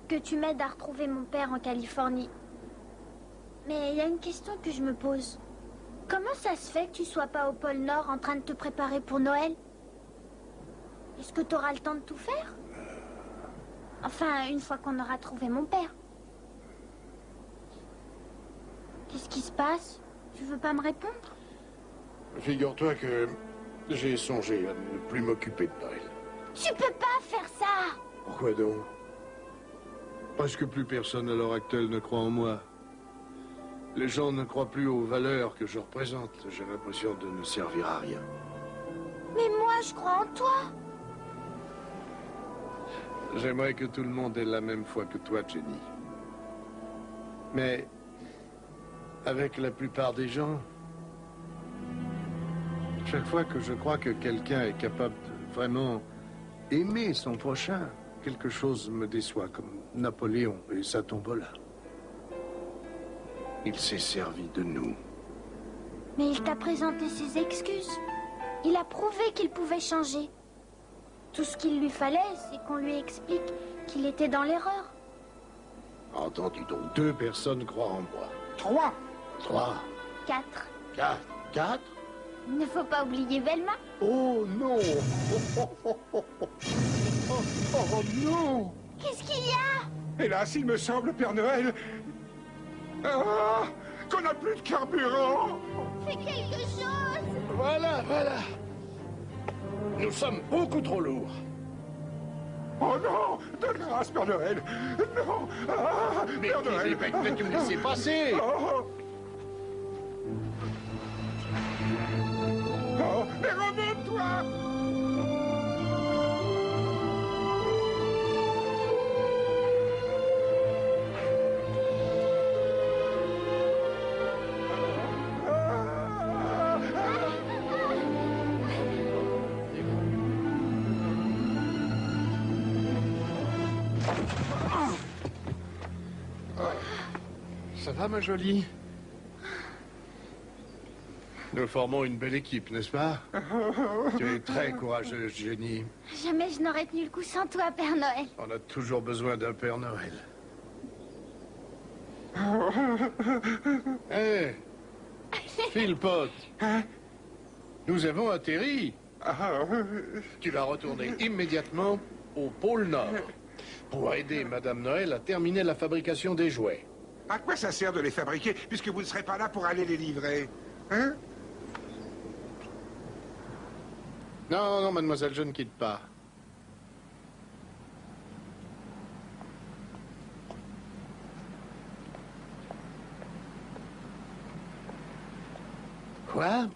que tu m'aides à retrouver mon père en Californie. Mais il y a une question que je me pose. Comment ça se fait que tu sois pas au pôle Nord en train de te préparer pour Noël? Est-ce que tu auras le temps de tout faire? Enfin, une fois qu'on aura trouvé mon père. Qu'est-ce qui se passe? Tu veux pas me répondre? Figure-toi que j'ai songé à ne plus m'occuper de Noël. Tu peux pas faire ça! Pourquoi donc? Parce que plus personne à l'heure actuelle ne croit en moi. Les gens ne croient plus aux valeurs que je représente. J'ai l'impression de ne servir à rien. Mais moi, je crois en toi! J'aimerais que tout le monde ait la même foi que toi, Jenny. Mais avec la plupart des gens, chaque fois que je crois que quelqu'un est capable de vraiment aimer son prochain, quelque chose me déçoit, comme Napoléon et sa tombola. Il s'est servi de nous. Mais il t'a présenté ses excuses. Il a prouvé qu'il pouvait changer. Tout ce qu'il lui fallait, c'est qu'on lui explique qu'il était dans l'erreur. Entendu donc, 2 personnes croient en moi. 3. 3. 4. 4. 4. Il ne faut pas oublier Velma. Oh non! Oh non! Qu'est-ce qu'il y a? Hélas, il me semble, Père Noël, qu'on n'a plus de carburant. Fais quelque chose! Voilà, voilà. Nous sommes beaucoup trop lourds. Oh non! De grâce, Père Noël! Non! Ah, Mais Père Noël! tu me laisser passer! Oh, oh, mais remonte-toi! Ça va, ma jolie? Nous formons une belle équipe, n'est-ce pas? Tu es très courageuse, Jenny. Jamais je n'aurais tenu le coup sans toi, Père Noël. On a toujours besoin d'un Père Noël. Hé! Philpott! Nous avons atterri. Tu vas retourner immédiatement au pôle Nord pour aider Madame Noël à terminer la fabrication des jouets. À quoi ça sert de les fabriquer, puisque vous ne serez pas là pour aller les livrer? Hein? Non, non, mademoiselle, je ne quitte pas. Quoi?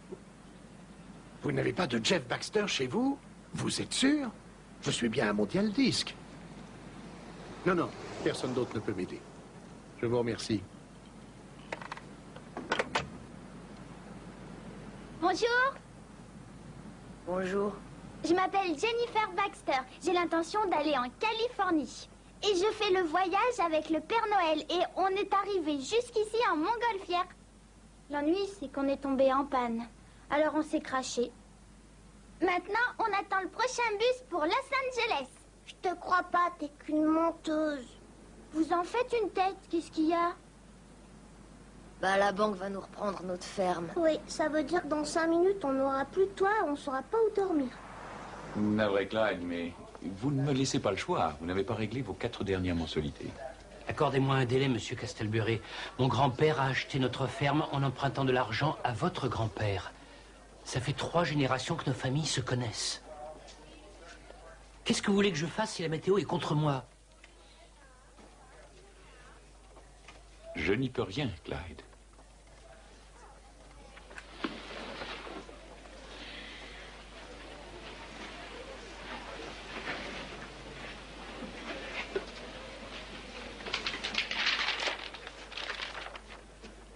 Vous n'avez pas de Jeff Baxter chez vous? Vous êtes sûr? Je suis bien un mondial disque. Non, non, personne d'autre ne peut m'aider. Je vous remercie. Bonjour. Bonjour. Je m'appelle Jennifer Baxter. J'ai l'intention d'aller en Californie. Et je fais le voyage avec le Père Noël. Et on est arrivé jusqu'ici en montgolfière. L'ennui, c'est qu'on est tombé en panne. Alors on s'est craché. Maintenant, on attend le prochain bus pour Los Angeles. Je te crois pas, t'es qu'une menteuse. Vous en faites une tête, qu'est-ce qu'il y a? Bah, la banque va nous reprendre notre ferme. Oui, ça veut dire que dans 5 minutes, on n'aura plus de toit, on saura pas où dormir. Navré, Clyde, mais vous ne me laissez pas le choix. Vous n'avez pas réglé vos 4 dernières mensualités. Accordez-moi un délai, monsieur Castelbury. Mon grand-père a acheté notre ferme en empruntant de l'argent à votre grand-père. Ça fait 3 générations que nos familles se connaissent. Qu'est-ce que vous voulez que je fasse si la météo est contre moi? Je n'y peux rien, Clyde.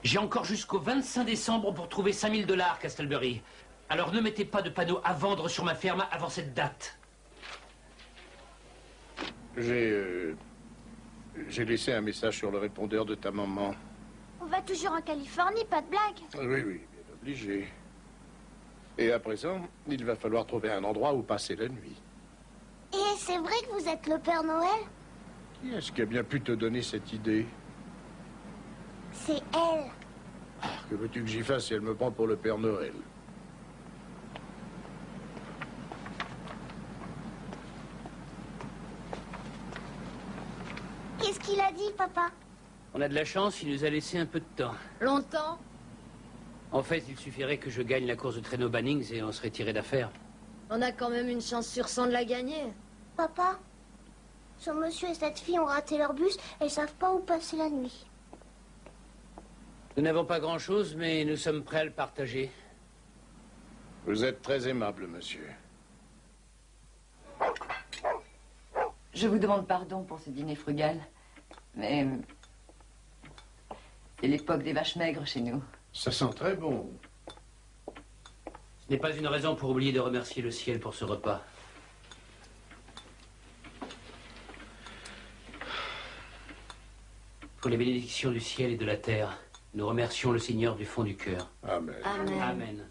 J'ai encore jusqu'au 25 décembre pour trouver 5 000 $, Castelbury. Alors ne mettez pas de panneaux à vendre sur ma ferme avant cette date. J'ai laissé un message sur le répondeur de ta maman. On va toujours en Californie, pas de blague. Oui, oui, bien obligé. Et à présent, il va falloir trouver un endroit où passer la nuit. Et c'est vrai que vous êtes le Père Noël? Qui est-ce qui a bien pu te donner cette idée? C'est elle. Que veux-tu que j'y fasse si elle me prend pour le Père Noël? Qu'est-ce qu'il a dit, papa? On a de la chance, il nous a laissé un peu de temps. Longtemps? En fait, il suffirait que je gagne la course de traîneau Bannings et on serait tiré d'affaire. On a quand même une chance sur 100 de la gagner. Papa, ce monsieur et cette fille ont raté leur bus et ils savent pas où passer la nuit. Nous n'avons pas grand-chose, mais nous sommes prêts à le partager. Vous êtes très aimable, monsieur. Je vous demande pardon pour ce dîner frugal, mais c'est l'époque des vaches maigres chez nous. Ça sent très bon. Ce n'est pas une raison pour oublier de remercier le ciel pour ce repas. Pour les bénédictions du ciel et de la terre, nous remercions le Seigneur du fond du cœur. Amen. Amen. Amen.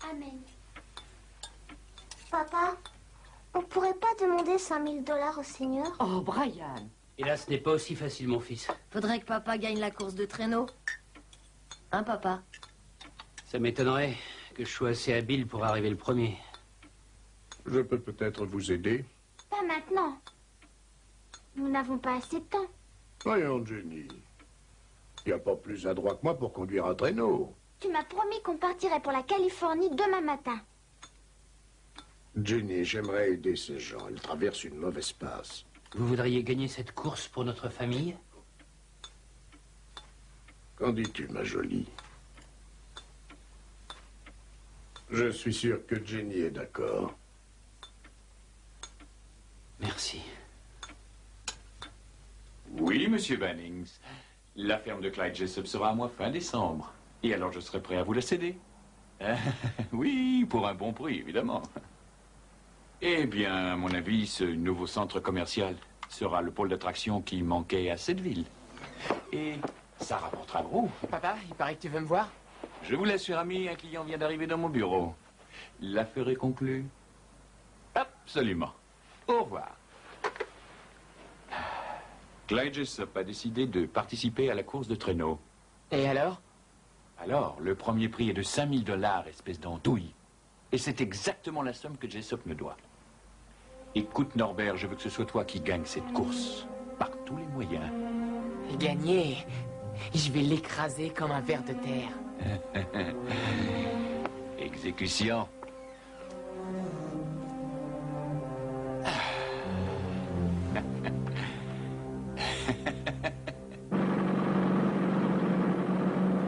Amen. Papa, on pourrait pas demander 5 000 $ au Seigneur? Oh, Brian. Hélas, ce n'est pas aussi facile, mon fils. Faudrait que papa gagne la course de traîneau. Hein, papa? Ça m'étonnerait que je sois assez habile pour arriver le premier. Je peux peut-être vous aider. Pas maintenant. Nous n'avons pas assez de temps. Voyons, Jenny. Il n'y a pas plus adroit que moi pour conduire un traîneau. Tu m'as promis qu'on partirait pour la Californie demain matin. Jenny, j'aimerais aider ces gens. Ils traversent une mauvaise passe. Vous voudriez gagner cette course pour notre famille? Qu'en dis-tu, ma jolie? Je suis sûr que Jenny est d'accord. Merci. Oui, monsieur Bannings. La ferme de Clyde Jessup sera à moi fin décembre. Et alors je serai prêt à vous la céder. Oui, pour un bon prix, évidemment. Eh bien, à mon avis, ce nouveau centre commercial sera le pôle d'attraction qui manquait à cette ville. Et ça rapportera gros. Papa, il paraît que tu veux me voir. Je vous laisse, cher ami, un client vient d'arriver dans mon bureau. L'affaire est conclue? Absolument. Au revoir. Clyde Jessup a décidé de participer à la course de traîneau. Et alors? Alors, le premier prix est de 5 000 $, espèce d'andouille. Et c'est exactement la somme que Jessup me doit. Écoute, Norbert, je veux que ce soit toi qui gagne cette course. Par tous les moyens. Gagner. Je vais l'écraser comme un ver de terre. Exécution.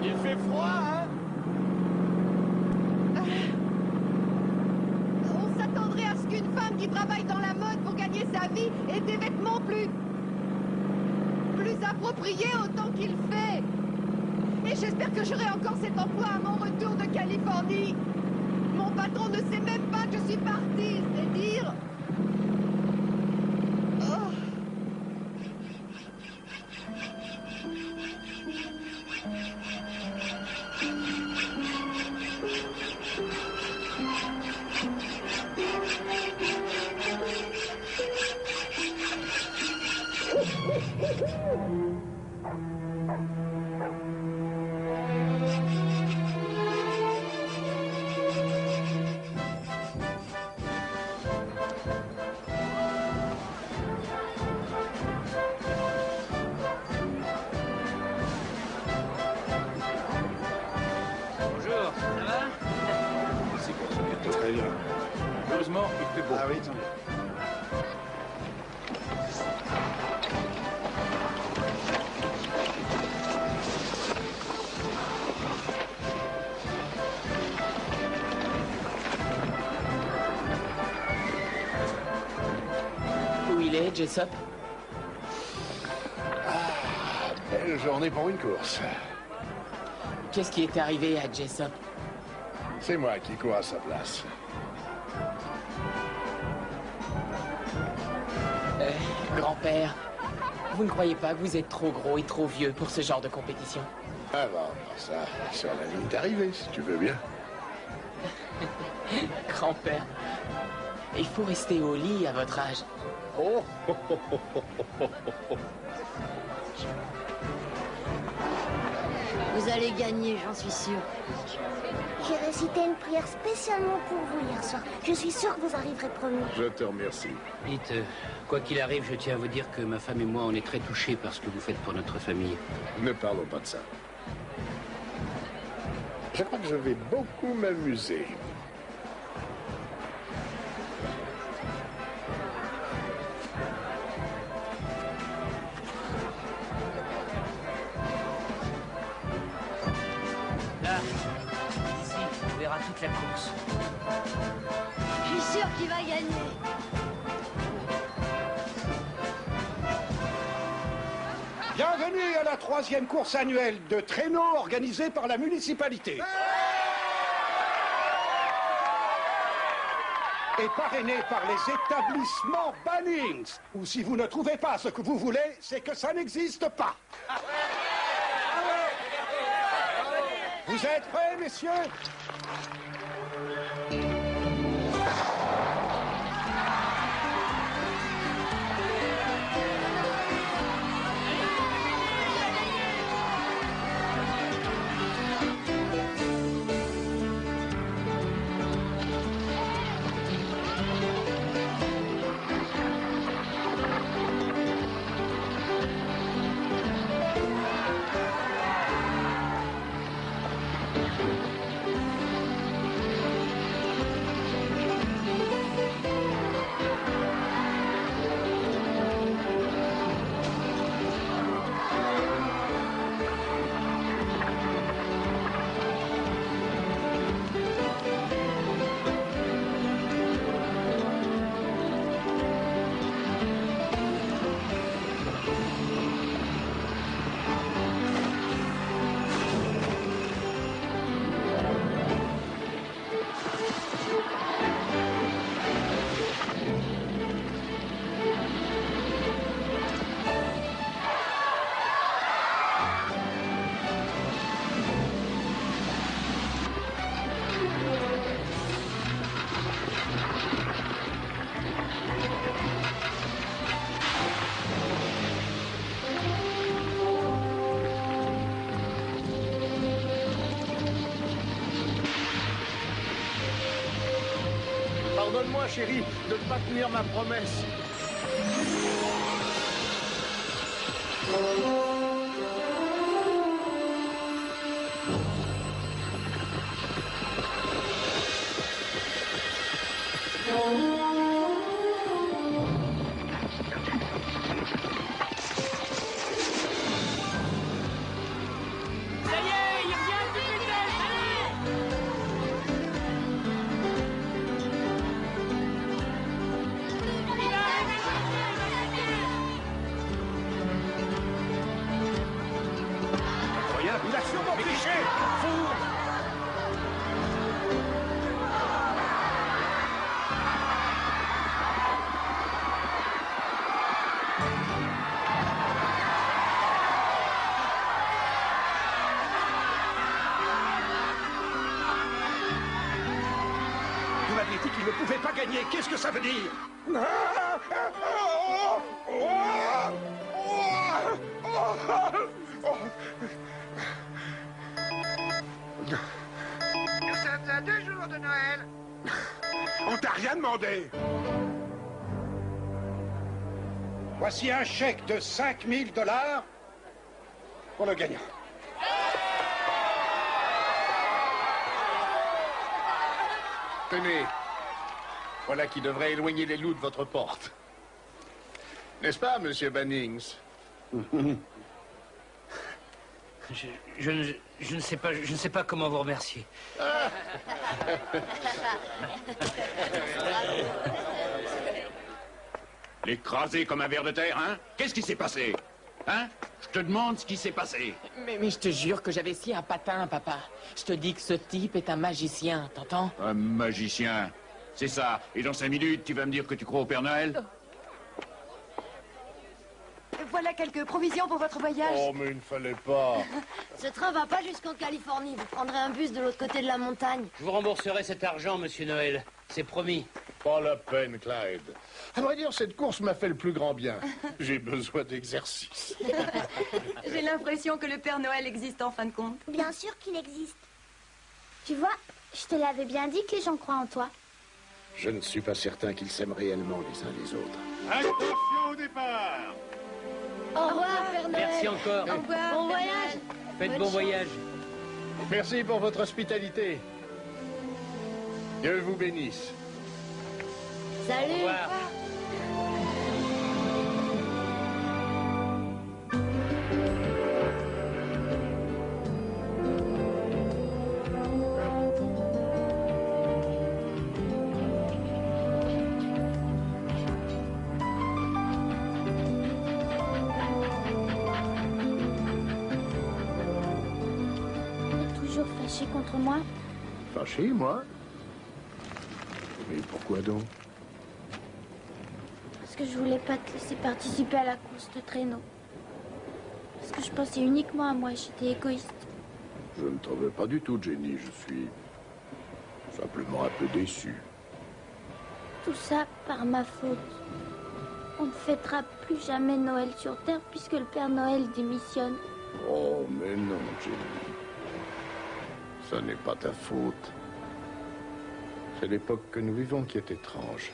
Il fait froid, hein? On s'attendrait à ce qu'une femme qui travaille dans la mode pour gagner sa vie ait des vêtements plus appropriés autant qu'il fait. Et j'espère que j'aurai encore cet emploi à mon retour de Californie. Mon patron ne sait même pas que je suis partie, c'est dire. Oh. Ah oui, tant mieux. Où il est, Jessup? Belle journée pour une course. Qu'est-ce qui est arrivé à Jessup? C'est moi qui cours à sa place. Grand-père, vous ne croyez pas que vous êtes trop gros et trop vieux pour ce genre de compétition? Ah bon, ça, sur la ligne d'arrivée, si tu veux bien. Grand-père, il faut rester au lit à votre âge. Oh! Vous allez gagner, j'en suis sûr. J'ai récité une prière spécialement pour vous hier soir. Je suis sûre que vous arriverez premier. Je te remercie. Dites, quoi qu'il arrive, je tiens à vous dire que ma femme et moi, on est très touchés par ce que vous faites pour notre famille. Ne parlons pas de ça. Je crois que je vais beaucoup m'amuser. Là, ici, on verra toute la course. Je suis sûr qu'il va gagner. Bienvenue à la 3e course annuelle de traîneau organisée par la municipalité. Et parrainée par les établissements Bannings. Ou si vous ne trouvez pas ce que vous voulez, c'est que ça n'existe pas. Vous êtes prêts, messieurs? Pardonne-moi, chérie, de ne pas tenir ma promesse. Ça y est, il revient à toute vitesse, Incroyable, il a sûrement triché. Fou. Vous m'aviez dit qu'il ne pouvait pas gagner. Qu'est-ce que ça veut dire? Nous sommes à 2 jours de Noël. On t'a rien demandé. Voici un chèque de 5 000 $ pour le gagnant. Tenez, Voilà qui devrait éloigner les loups de votre porte. N'est-ce pas, monsieur Bannings? Je ne sais pas comment vous remercier. L'écraser comme un ver de terre, hein? Qu'est-ce qui s'est passé? Hein? Je te demande ce qui s'est passé. Mais je te jure que j'avais essayé un patin, papa. Je te dis que ce type est un magicien, t'entends? Un magicien. C'est ça. Et dans 5 minutes, tu vas me dire que tu crois au Père Noël? Voilà quelques provisions pour votre voyage. Oh, mais il ne fallait pas. Ce train va pas jusqu'en Californie. Vous prendrez un bus de l'autre côté de la montagne. Je vous rembourserai cet argent, monsieur Noël. C'est promis. Pas la peine, Clyde. À vrai dire, cette course m'a fait le plus grand bien. J'ai besoin d'exercice. J'ai l'impression que le Père Noël existe en fin de compte. Bien sûr qu'il existe. Tu vois, je te l'avais bien dit que les gens croient en toi. Je ne suis pas certain qu'ils s'aiment réellement les uns les autres. Attention au départ! Au revoir, Père Noël. Merci encore. Au revoir. Bon voyage. Faites bon voyage. Merci pour votre hospitalité. Dieu vous bénisse. Salut. Au revoir. Toujours fâché contre moi? Fâché, moi? Mais pourquoi donc? Parce que je voulais pas te laisser participer à la course de traîneau. Parce que je pensais uniquement à moi, j'étais égoïste. Je ne t'en veux pas du tout, Jenny. Je suis simplement un peu déçu. Tout ça par ma faute. On ne fêtera plus jamais Noël sur Terre puisque le Père Noël démissionne. Oh, mais non, Jenny. Ça n'est pas ta faute. C'est l'époque que nous vivons qui est étrange.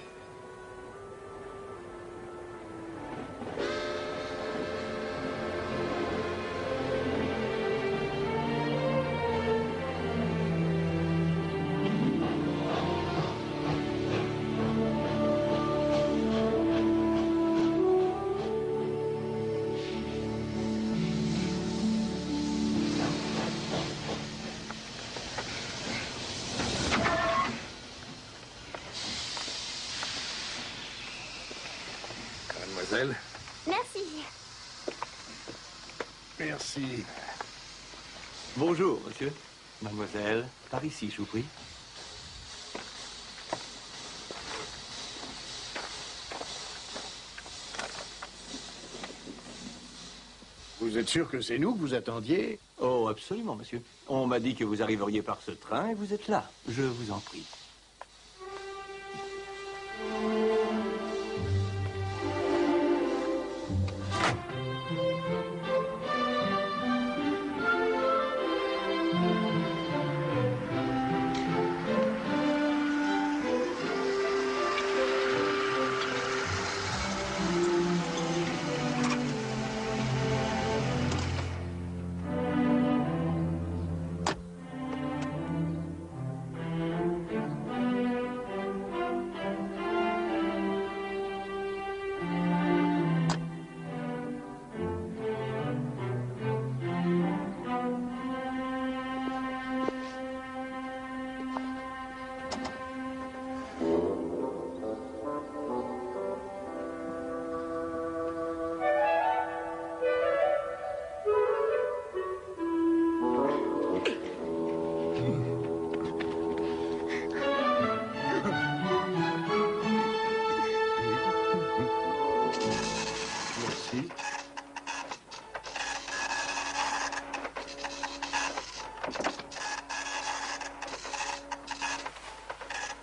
Mademoiselle? Merci. Merci. Bonjour, monsieur. Mademoiselle, par ici, je vous prie. Vous êtes sûr que c'est nous que vous attendiez? Oh, absolument, monsieur. On m'a dit que vous arriveriez par ce train et vous êtes là. Je vous en prie.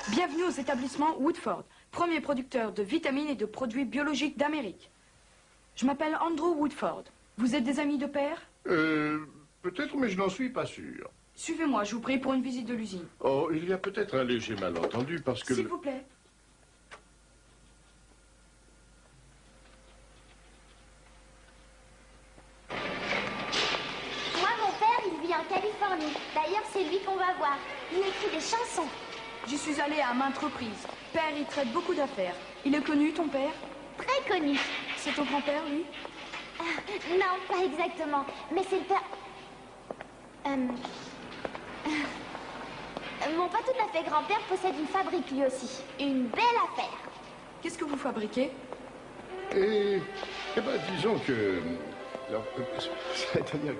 Bienvenue aux établissements Woodford, premier producteur de vitamines et de produits biologiques d'Amérique. Je m'appelle Andrew Woodford. Vous êtes des amis de père? Peut-être, mais je n'en suis pas sûr. Suivez-moi, je vous prie, pour une visite de l'usine. Oh, il y a peut-être un léger malentendu parce que... S'il vous plaît. Moi, mon père, il vit en Californie. D'ailleurs, c'est lui qu'on va voir. Il écrit des chansons. J'y suis allée à maintes reprises. Père, il traite beaucoup d'affaires. Il est connu, ton père? Très connu. C'est ton grand-père, lui? Non, pas exactement. Mais c'est le père... Mon pas tout à fait grand-père possède une fabrique lui aussi. Une belle affaire. Qu'est-ce que vous fabriquez? Eh ben, disons que... alors, c'est-à-dire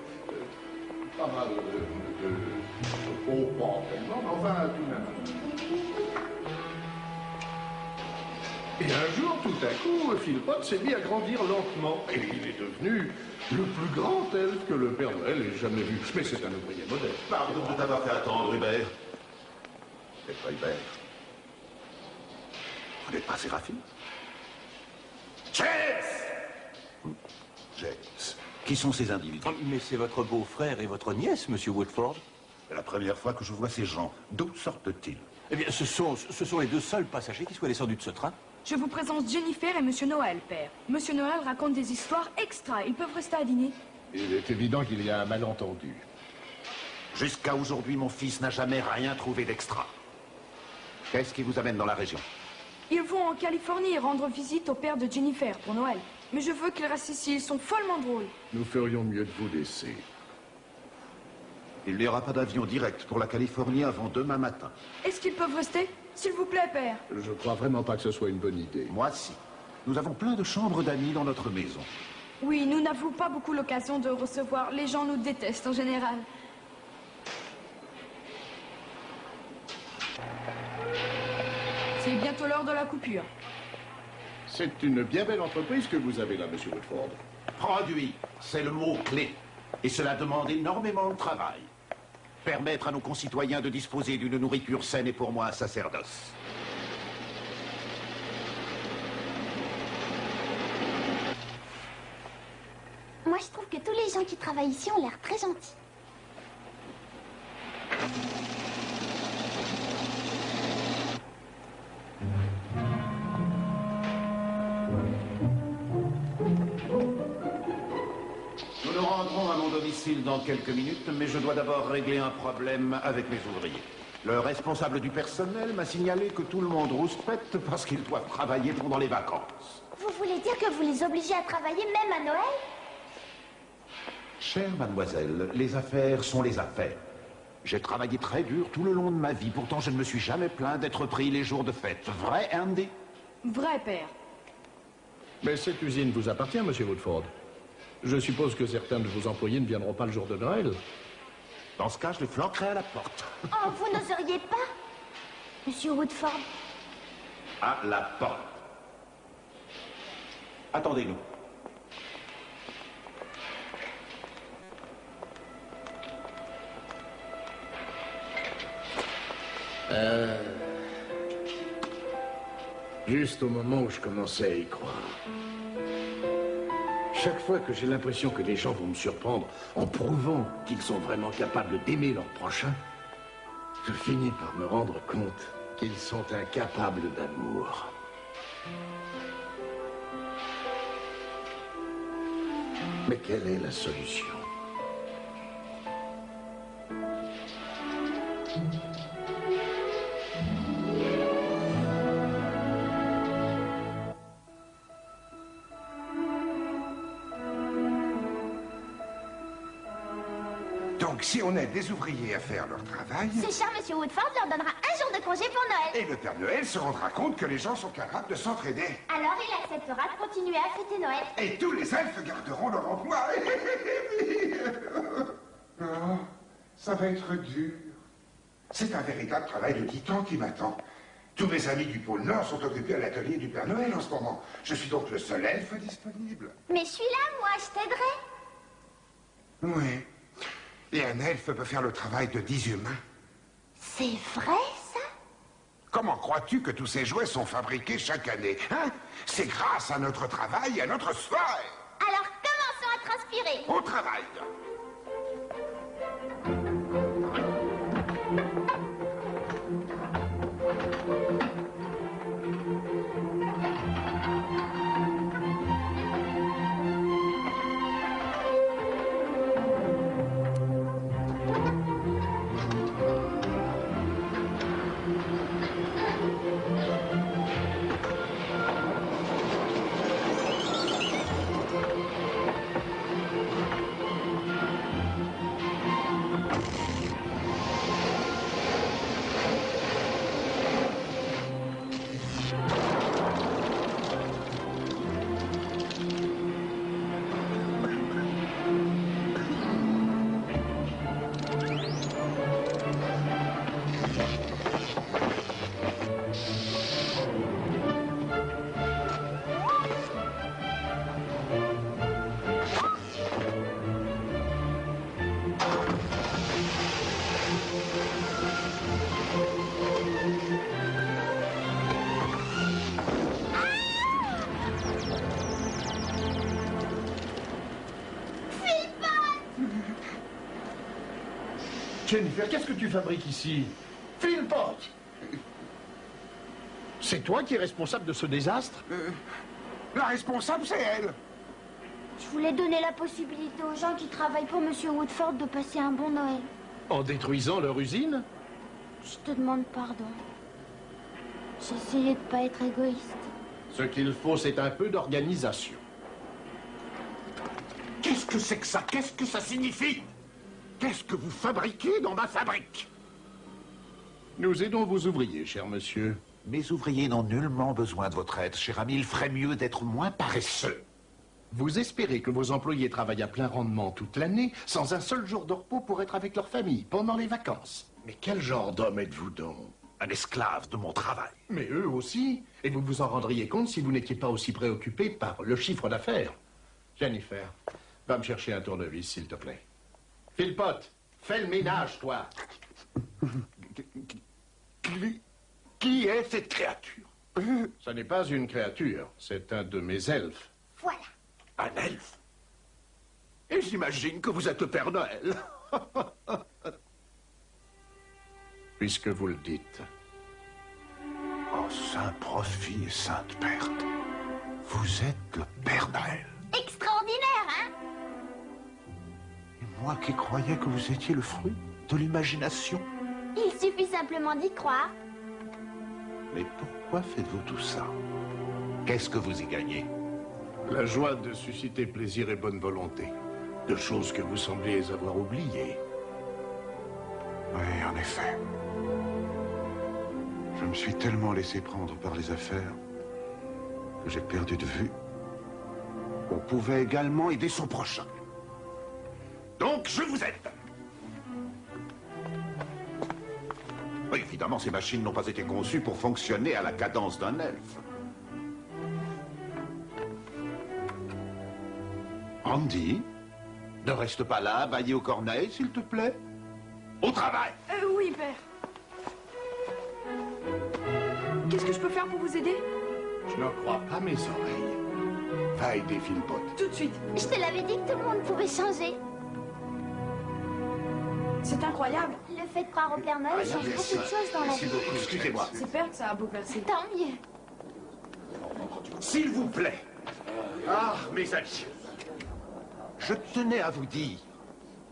pas mal de haut pas tellement, mais enfin, tout de même. Et un jour, tout à coup, Philpott s'est mis à grandir lentement. Et il est devenu le plus grand elfe que le Père Noël ait jamais vu. Mais c'est un ouvrier modeste. Pardon de t'avoir fait attendre, Hubert. C'est pas Hubert. Vous n'êtes pas Séraphine? James! James. Qui sont ces individus? Mais c'est votre beau-frère et votre nièce, monsieur Woodford. C'est la première fois que je vois ces gens. D'où sortent-ils? Eh bien, ce sont les deux seuls passagers qui soient descendus de ce train. Je vous présente Jennifer et Monsieur Noël, père. Monsieur Noël raconte des histoires extra. Ils peuvent rester à dîner. Il est évident qu'il y a un malentendu. Jusqu'à aujourd'hui, mon fils n'a jamais rien trouvé d'extra. Qu'est-ce qui vous amène dans la région? Ils vont en Californie rendre visite au père de Jennifer pour Noël. Mais je veux qu'ils restent ici, ils sont follement drôles. Nous ferions mieux de vous laisser. Il n'y aura pas d'avion direct pour la Californie avant demain matin. Est-ce qu'ils peuvent rester? S'il vous plaît, père. Je crois vraiment pas que ce soit une bonne idée. Moi, si. Nous avons plein de chambres d'amis dans notre maison. Oui, nous n'avons pas beaucoup l'occasion de recevoir. Les gens nous détestent en général. C'est bientôt l'heure de la coupure. C'est une bien belle entreprise que vous avez là, monsieur Woodford. Produit, c'est le mot-clé. Et cela demande énormément de travail. Permettre à nos concitoyens de disposer d'une nourriture saine est pour moi un sacerdoce. Moi, je trouve que tous les gens qui travaillent ici ont l'air très gentils. Nous nous rendrons à mon domicile dans quelques minutes, mais je dois d'abord régler un problème avec mes ouvriers. Le responsable du personnel m'a signalé que tout le monde rouspète parce qu'ils doivent travailler pendant les vacances. Vous voulez dire que vous les obligez à travailler même à Noël? Chère mademoiselle, les affaires sont les affaires. J'ai travaillé très dur tout le long de ma vie, pourtant je ne me suis jamais plaint d'être pris les jours de fête. Vrai, Andy? Vrai, père. Mais cette usine vous appartient, monsieur Woodford. Je suppose que certains de vos employés ne viendront pas le jour de Noël. Dans ce cas, je les flanquerai à la porte. Oh, vous n'oseriez pas, monsieur Woodford? À la porte. Attendez-nous. Juste au moment où je commençais à y croire. Chaque fois que j'ai l'impression que les gens vont me surprendre en prouvant qu'ils sont vraiment capables d'aimer leur prochain, je finis par me rendre compte qu'ils sont incapables d'amour. Mais quelle est la solution? Donc, si on aide les ouvriers à faire leur travail... Ce cher monsieur Woodford leur donnera un jour de congé pour Noël. Et le Père Noël se rendra compte que les gens sont capables de s'entraider. Alors il acceptera de continuer à fêter Noël. Et tous les elfes garderont leur emploi. Oh, ça va être dur. C'est un véritable travail de titan qui m'attend. Tous mes amis du pôle Nord sont occupés à l'atelier du Père Noël en ce moment. Je suis donc le seul elfe disponible. Mais je suis là, moi, je t'aiderai. Oui. Et un elfe peut faire le travail de 10 humains. C'est vrai, ça? Comment crois-tu que tous ces jouets sont fabriqués chaque année, hein? C'est grâce à notre travail et à notre sphère. Alors commençons à transpirer. Au travail. Jennifer, qu'est-ce que tu fabriques ici? Philpott! C'est toi qui es responsable de ce désastre? La responsable, c'est elle. Je voulais donner la possibilité aux gens qui travaillent pour Monsieur Woodford de passer un bon Noël. En détruisant leur usine? Je te demande pardon. J'ai essayé de pas être égoïste. Ce qu'il faut, c'est un peu d'organisation. Qu'est-ce que c'est que ça? Qu'est-ce que ça signifie? Qu'est-ce que vous fabriquez dans ma fabrique? Nous aidons vos ouvriers, cher monsieur. Mes ouvriers n'ont nullement besoin de votre aide, cher ami. Il ferait mieux d'être moins paresseux. Vous espérez que vos employés travaillent à plein rendement toute l'année, sans un seul jour de repos pour être avec leur famille, pendant les vacances. Mais quel genre d'homme êtes-vous donc? Un esclave de mon travail. Mais eux aussi. Et vous vous en rendriez compte si vous n'étiez pas aussi préoccupé par le chiffre d'affaires. Jennifer, va me chercher un tournevis, s'il te plaît. Philpott, fais le ménage, toi. Qui est cette créature? Ce n'est pas une créature, c'est un de mes elfes. Voilà. Un elfe? Et j'imagine que vous êtes le Père Noël. Puisque vous le dites. Oh, saint profit et sainte perte. Vous êtes le Père Noël. Extraordinaire, hein? Et moi qui croyais que vous étiez le fruit de l'imagination. Il suffit simplement d'y croire. Mais pourquoi faites-vous tout ça? Qu'est-ce que vous y gagnez? La joie de susciter plaisir et bonne volonté. De choses que vous semblez avoir oubliées. Oui, en effet. Je me suis tellement laissé prendre par les affaires que j'ai perdu de vue qu'on pouvait également aider son prochain. Donc, je vous aide. Oui, évidemment, ces machines n'ont pas été conçues pour fonctionner à la cadence d'un elfe. Andy, ne reste pas là, baillé aux corneilles, s'il te plaît. Au travail! Oui, père. Qu'est-ce que je peux faire pour vous aider? Je n'en crois pas mes oreilles. Va aider Philpott. Tout de suite. Je te l'avais dit que tout le monde pouvait changer. C'est incroyable. Le fait de croire au Père Noël change beaucoup de choses dans la vie. Excusez-moi. C'est père que ça a bouleversé. Tant mieux. S'il vous plaît. Ah, mes amis. Je tenais à vous dire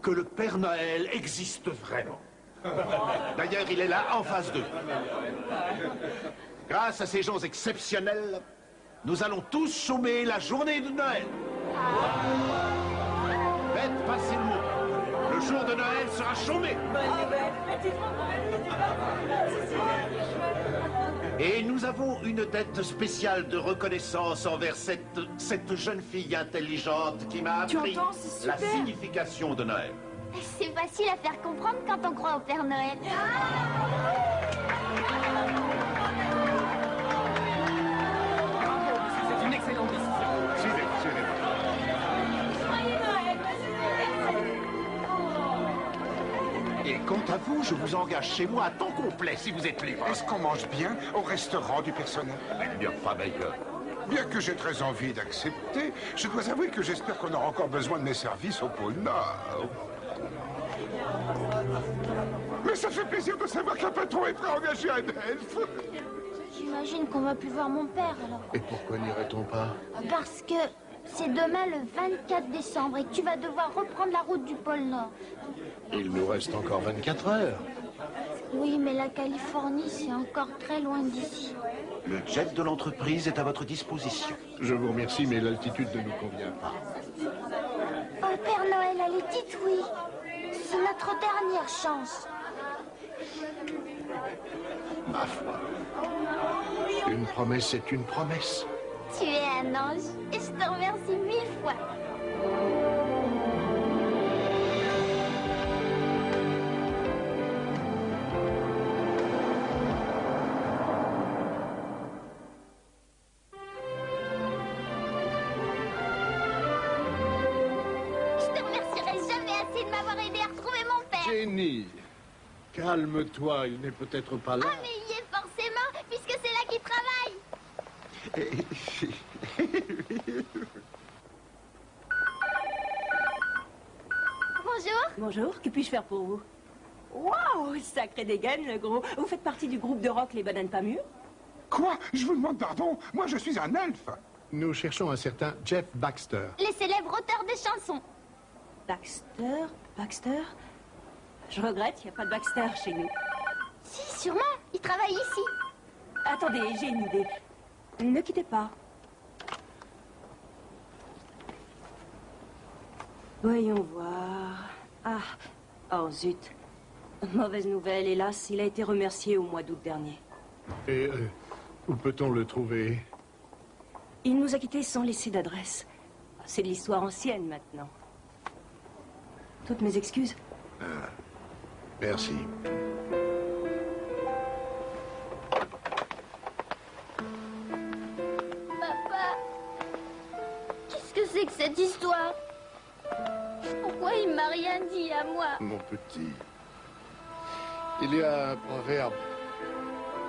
que le Père Noël existe vraiment. D'ailleurs, il est là, en face d'eux. Grâce à ces gens exceptionnels, nous allons tous chômer la journée de Noël. Faites passer le mot. Le jour de Noël sera chômé. Et nous avons une dette spéciale de reconnaissance envers cette jeune fille intelligente qui m'a appris la signification de Noël. C'est facile à faire comprendre quand on croit au Père Noël. C'est une excellente décision. Suivez-moi. Et quant à vous, je vous engage chez moi à temps complet si vous êtes libre. Est-ce qu'on mange bien au restaurant du personnel? Bien, pas meilleur. Bien que j'ai très envie d'accepter, je dois avouer que j'espère qu'on aura encore besoin de mes services au pôle Nord. Mais ça fait plaisir de savoir qu'un patron est prêt à engager un elfe. J'imagine qu'on va plus voir mon père, alors. Et pourquoi n'irait-on pas? Parce que c'est demain le 24 décembre et que tu vas devoir reprendre la route du pôle Nord. Il nous reste encore 24 heures. Oui, mais la Californie, c'est encore très loin d'ici. Le jet de l'entreprise est à votre disposition. Je vous remercie, mais l'altitude ne nous convient pas. Oh, Père Noël, allez, dites oui. C'est notre dernière chance. Ma foi. Une promesse est une promesse. Tu es un ange et je te remercie 1000 fois. Je te remercierai jamais assez de m'avoir aidé à retrouver mon père. Jenny, calme-toi, il n'est peut-être pas là. Ah, mais il y est forcément, puisque c'est là qu'il travaille. Bonjour. Bonjour, que puis-je faire pour vous? Waouh, sacré dégaine, le gros. Vous faites partie du groupe de rock Les Bananes Pas Mûres? Quoi? Je vous demande pardon. Moi, je suis un elfe. Nous cherchons un certain Jeff Baxter. Les célèbres auteurs de chansons. Baxter? Je regrette, il n'y a pas de Baxter chez nous. Si, sûrement. Il travaille ici. Attendez, j'ai une idée. Ne quittez pas. Voyons voir. Ah, oh zut. Mauvaise nouvelle, hélas, il a été remercié au mois d'août dernier. Et où peut-on le trouver? Il nous a quittés sans laisser d'adresse. C'est de l'histoire ancienne maintenant. Toutes mes excuses. Ah, merci. Papa, qu'est-ce que c'est que cette histoire? Pourquoi il m'a rien dit à moi? Mon petit, il y a un proverbe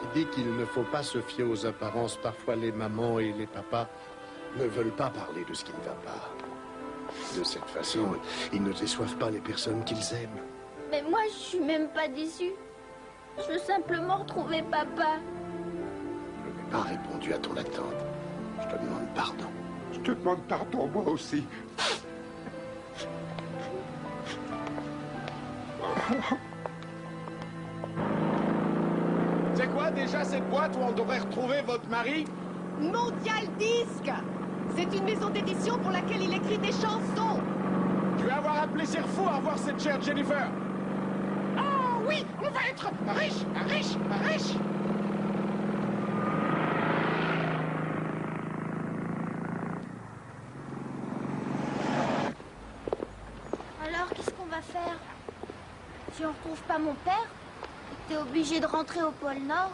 qui dit qu'il ne faut pas se fier aux apparences. Parfois, les mamans et les papas ne veulent pas parler de ce qui ne va pas. De cette façon, ils ne déçoivent pas les personnes qu'ils aiment. Mais moi, je suis même pas déçue. Je veux simplement retrouver papa. Je n'ai pas répondu à ton attente. Je te demande pardon. Je te demande pardon, moi aussi. C'est quoi déjà cette boîte où on devrait retrouver votre mari? Mondial Disque. C'est une maison d'édition pour laquelle il écrit des chansons. Tu vas avoir un plaisir fou à voir cette chère Jennifer. Ah oui, on va être riche. Alors, qu'est-ce qu'on va faire? Si on retrouve pas mon père, et que t'es obligé de rentrer au pôle Nord,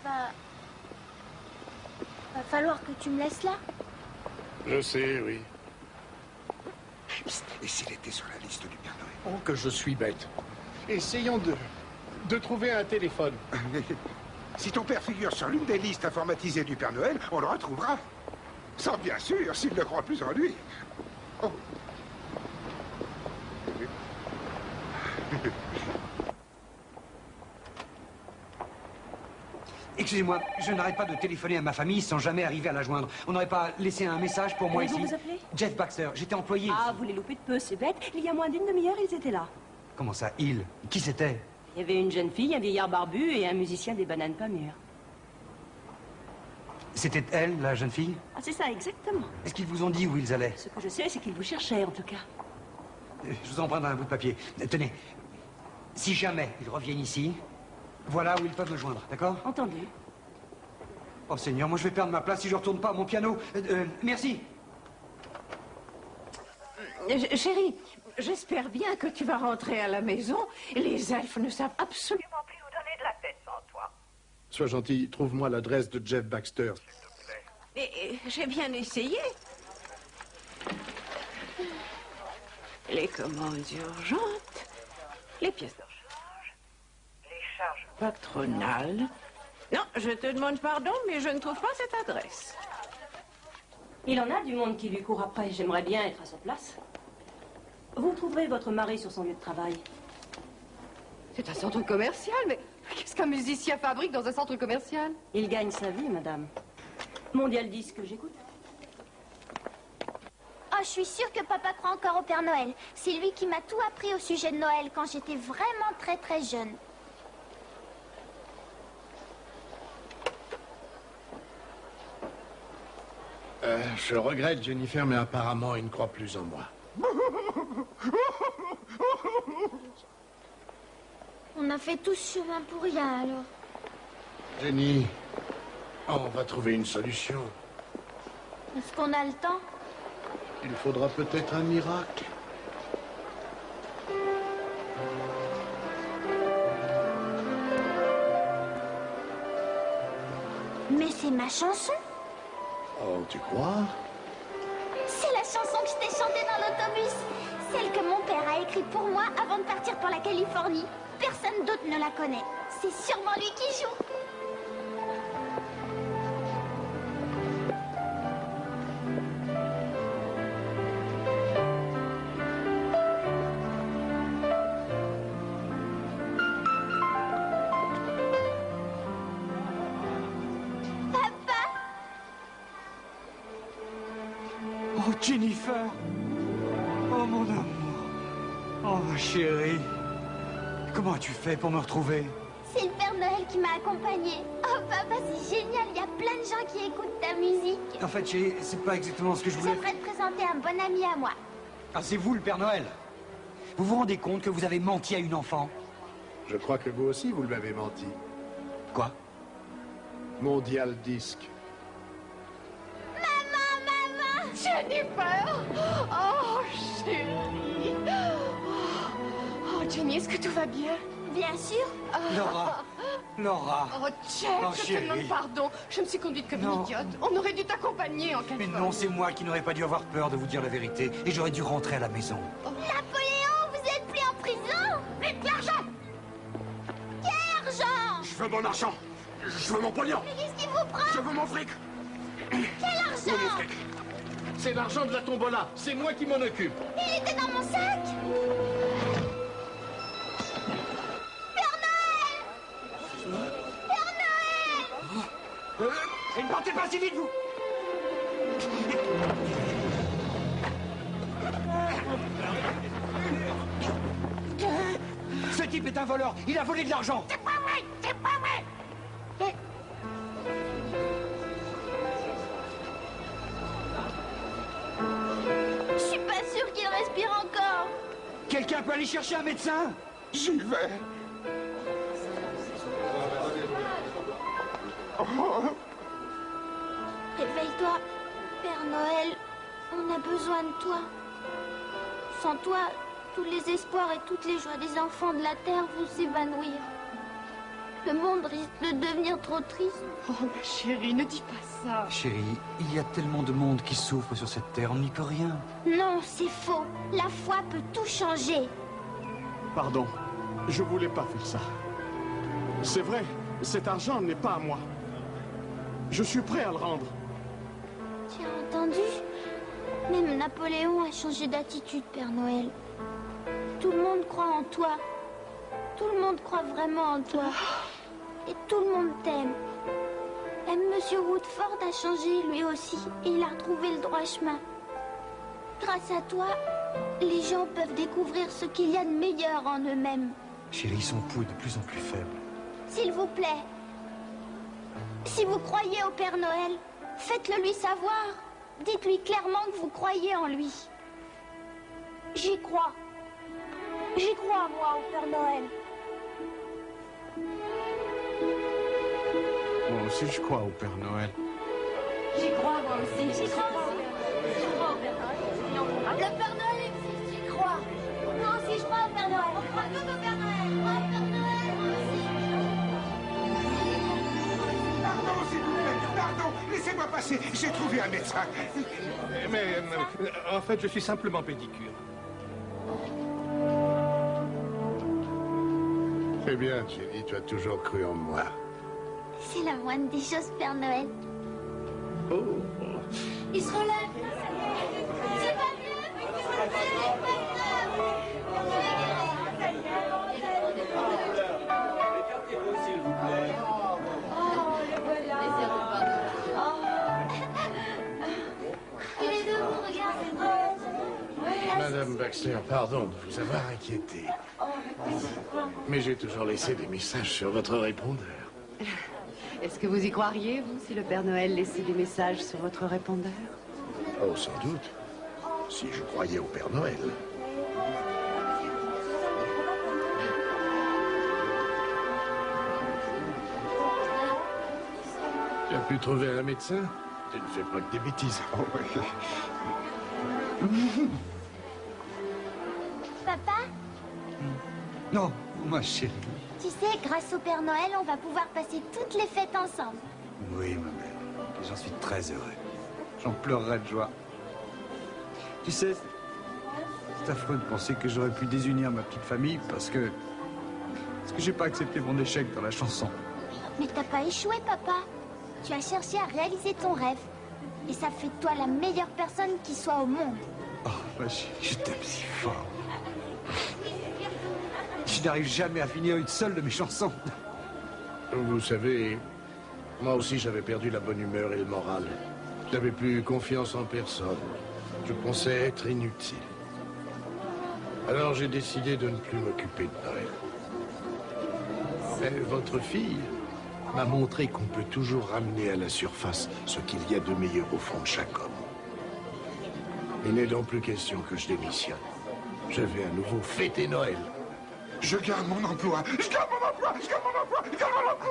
va falloir que tu me laisses là. Je sais, oui. Psst, et s'il était sur la liste du Père Noël? Oh, que je suis bête. Essayons de trouver un téléphone. Si ton père figure sur l'une des listes informatisées du Père Noël, on le retrouvera. Sans bien sûr, s'il ne croit plus en lui. Oh. Excusez-moi, je n'arrête pas de téléphoner à ma famille sans jamais arriver à la joindre. On n'aurait pas laissé un message pour moi ici? Vous appelez? Jeff Baxter, j'étais employé. Ah, vous les loupez de peu, c'est bête. Il y a moins d'une demi-heure, ils étaient là. Comment ça, il? Qui c'était? Il y avait une jeune fille, un vieillard barbu et un musicien des Bananes Pas Mûres. C'était elle, la jeune fille? Ah, c'est ça, exactement. Est-ce qu'ils vous ont dit où ils allaient? Ce que je sais, c'est qu'ils vous cherchaient, en tout cas. Je vous en prends un bout de papier. Tenez, si jamais ils reviennent ici, voilà où ils peuvent me joindre, d'accord? Entendu. Oh Seigneur, moi je vais perdre ma place si je retourne pas à mon piano. Merci. Chérie, j'espère bien que tu vas rentrer à la maison. Les elfes ne savent absolument plus nous donner de la tête sans toi. Sois gentil, trouve-moi l'adresse de Jeff Baxter. Mais j'ai bien essayé. Les commandes urgentes, les pièces de rechange, les charges patronales. Non, je te demande pardon, mais je ne trouve pas cette adresse. Il en a du monde qui lui court après. J'aimerais bien être à sa place. Vous trouverez votre mari sur son lieu de travail. C'est un centre commercial, mais qu'est-ce qu'un musicien fabrique dans un centre commercial? Il gagne sa vie, madame. Mondial Disque, j'écoute. Oh, je suis sûre que papa croit encore au Père Noël. C'est lui qui m'a tout appris au sujet de Noël quand j'étais vraiment très jeune. Je regrette, Jennifer, mais apparemment, il ne croit plus en moi. On a fait tout ce chemin pour rien, alors. Jenny, on va trouver une solution. Est-ce qu'on a le temps? Il faudra peut-être un miracle. Mais c'est ma chanson. Oh, tu crois? C'est la chanson que je t'ai chantée dans l'autobus. Celle que mon père a écrite pour moi avant de partir pour la Californie. Personne d'autre ne la connaît. C'est sûrement lui qui joue. Jennifer! Oh, mon amour! Oh, ma chérie! Comment as-tu fait pour me retrouver? C'est le Père Noël qui m'a accompagné. Oh, papa, c'est génial. Il y a plein de gens qui écoutent ta musique. En fait, chérie, c'est pas exactement ce que je voulais... J'aimerais te présenter un bon ami à moi. Ah, c'est vous, le Père Noël? Vous vous rendez compte que vous avez menti à une enfant? Je crois que vous aussi, vous m'avez menti. Quoi? Mondial Disque. Maman! Jennifer! Oh, chérie! Oh, Jenny, est-ce que tout va bien? Bien sûr. Laura! Laura! Oh, Jack, Oh, je te chérie. demande pardon. Je me suis conduite comme une idiote. On aurait dû t'accompagner en Mais Californie. non, c'est moi qui n'aurais pas dû avoir peur de vous dire la vérité. Et j'aurais dû rentrer à la maison. Napoléon, vous êtes plus en prison? Vite, l'argent! Quel argent? Je veux mon argent! Je veux mon pognon! Mais qu'est-ce qui vous prend? Je veux mon fric! Quel argent? Mon fric! C'est l'argent de la tombola. C'est moi qui m'en occupe. Il était dans mon sac. Père Noël! Père Noël! Et ne partez pas si vite, vous! Ce type est un voleur. Il a volé de l'argent. C'est pas vrai! C'est pas vrai! Je suis pas sûre qu'il respire encore. Quelqu'un peut aller chercher un médecin? J'y vais. Oh. Réveille-toi, Père Noël. On a besoin de toi. Sans toi, tous les espoirs et toutes les joies des enfants de la Terre vont s'évanouir. Le monde risque de devenir trop triste. Oh, ma chérie, ne dis pas ça. Chérie, il y a tellement de monde qui souffre sur cette terre, on n'y peut rien. Non, c'est faux. La foi peut tout changer. Pardon, je voulais pas faire ça. C'est vrai, cet argent n'est pas à moi. Je suis prêt à le rendre. Tu as entendu? Même Napoléon a changé d'attitude, Père Noël. Tout le monde croit en toi. Tout le monde croit vraiment en toi. Et tout le monde t'aime. Même Monsieur Woodford a changé lui aussi. Et il a retrouvé le droit chemin. Grâce à toi, les gens peuvent découvrir ce qu'il y a de meilleur en eux-mêmes. Chérie, son pouls est de plus en plus faible. S'il vous plaît, si vous croyez au Père Noël, faites-le lui savoir. Dites-lui clairement que vous croyez en lui. J'y crois. J'y crois, moi, au Père Noël. Moi aussi, je crois au Père Noël. J'y crois, moi aussi. J'y crois aussi. J'y crois au Père Noël. Le Père Noël existe, j'y crois. Moi aussi, je crois au Père Noël. On croit tous au Père Noël. Je crois au Père Noël, moi aussi. Pardon, s'il vous plaît. Pardon. Laissez-moi passer. J'ai trouvé un médecin. Mais en fait, je suis simplement pédicure. Eh bien, Jenny, tu as toujours cru en moi. C'est la moindre des choses, Père Noël. Oh. Il se relève. C'est pas mieux. S'il vous plaît. Oh, le voilà. Il est debout, regardez. Madame Baxter, pardon de vous avoir inquiété. Mais j'ai toujours laissé des messages sur votre répondeur. Est-ce que vous y croiriez, vous, si le Père Noël laissait des messages sur votre répondeur? Oh, sans doute. Si je croyais au Père Noël. Tu as pu trouver un médecin? Tu ne fais pas que des bêtises. Oh, oui. Papa, Non, ma chérie. tu sais, grâce au Père Noël, on va pouvoir passer toutes les fêtes ensemble. Oui, ma mère. Et j'en suis très heureux. J'en pleurerai de joie. Tu sais, c'est affreux de penser que j'aurais pu désunir ma petite famille parce que j'ai pas accepté mon échec dans la chanson. Mais t'as pas échoué, papa. Tu as cherché à réaliser ton rêve. Et ça fait de toi la meilleure personne qui soit au monde. Oh, ma chérie, je t'aime si fort. Je n'arrive jamais à finir une seule de mes chansons. Vous savez, moi aussi j'avais perdu la bonne humeur et le moral. Je n'avais plus confiance en personne. Je pensais être inutile. Alors j'ai décidé de ne plus m'occuper de Noël. Mais votre fille m'a montré qu'on peut toujours ramener à la surface ce qu'il y a de meilleur au fond de chaque homme. Il n'est donc plus question que je démissionne. Je vais à nouveau fêter Noël. Je garde mon emploi. Je garde mon emploi. Je garde mon emploi. Je garde mon emploi.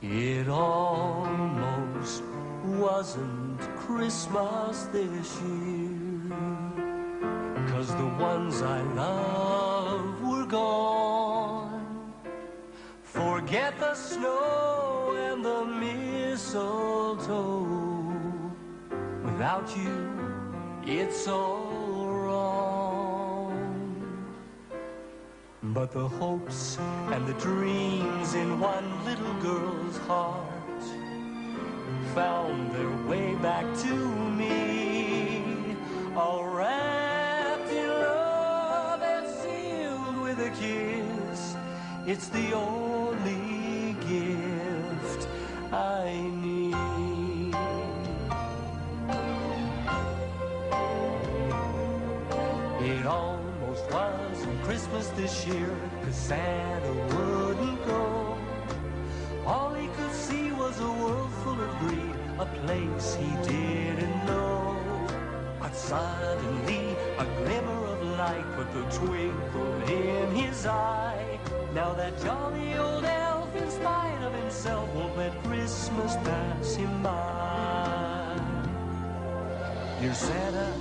It almost wasn't Christmas this year, 'cause the ones I love were gone. Forget the snow and the mistletoe. Without you, it's all wrong. But the hopes and the dreams in one little girl's heart found their way back to me, all wrapped in love and sealed with a kiss. It's the only gift I need. It almost wasn't Christmas this year, 'cause Santa wouldn't go. All he could see was a world full of greed, a place he didn't know. But suddenly a glimmer of light put the twinkle in his eye. Now that jolly old elf, in spite of himself, won't let Christmas pass him by. Dear Santa,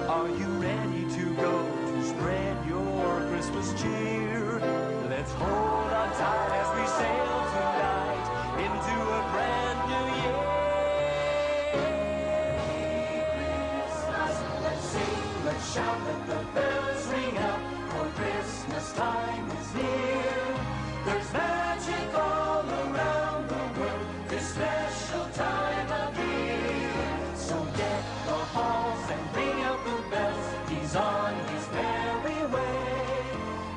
are you ready to go to spread your Christmas cheer? Let's hold on tight as we sail tonight into a brand new year. Christmas, let's sing, let's shout, let the bells ring out, for Christmas time is near. There's magic all around the world this special time of year. So deck the halls and ring out the bells. He's on his merry way.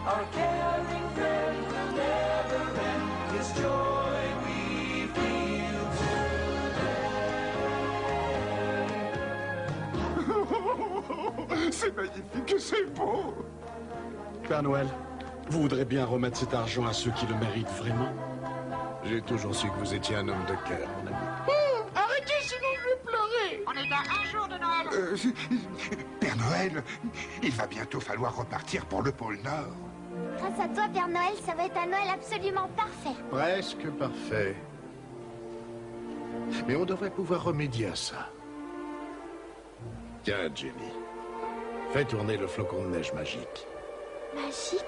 Our caring friend will never end. His joy we feel today. C'est magnifique, c'est beau. Père Noël, vous voudrez bien remettre cet argent à ceux qui le méritent vraiment? J'ai toujours su que vous étiez un homme de cœur, mon ami. Arrêtez, sinon je vais pleurer. On est à un jour de Noël. Père Noël, il va bientôt falloir repartir pour le pôle Nord. Grâce à toi, Père Noël, ça va être un Noël absolument parfait. Presque parfait. Mais on devrait pouvoir remédier à ça. Tiens, Jenny, fais tourner le flocon de neige magique. Magique?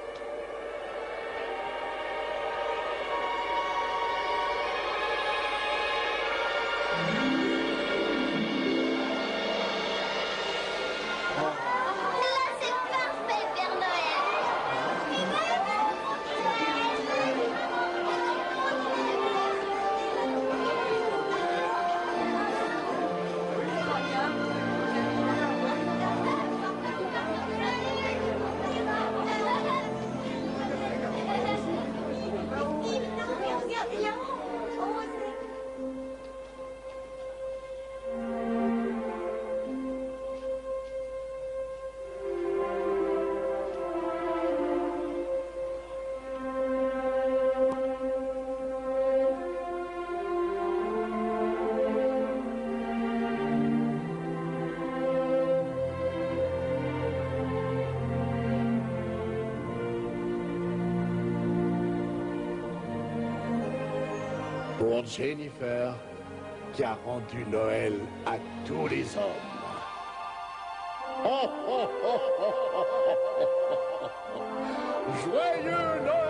Pour Jennifer, qui a rendu Noël à tous les hommes. Oh, oh, oh, oh, oh, oh. Joyeux Noël!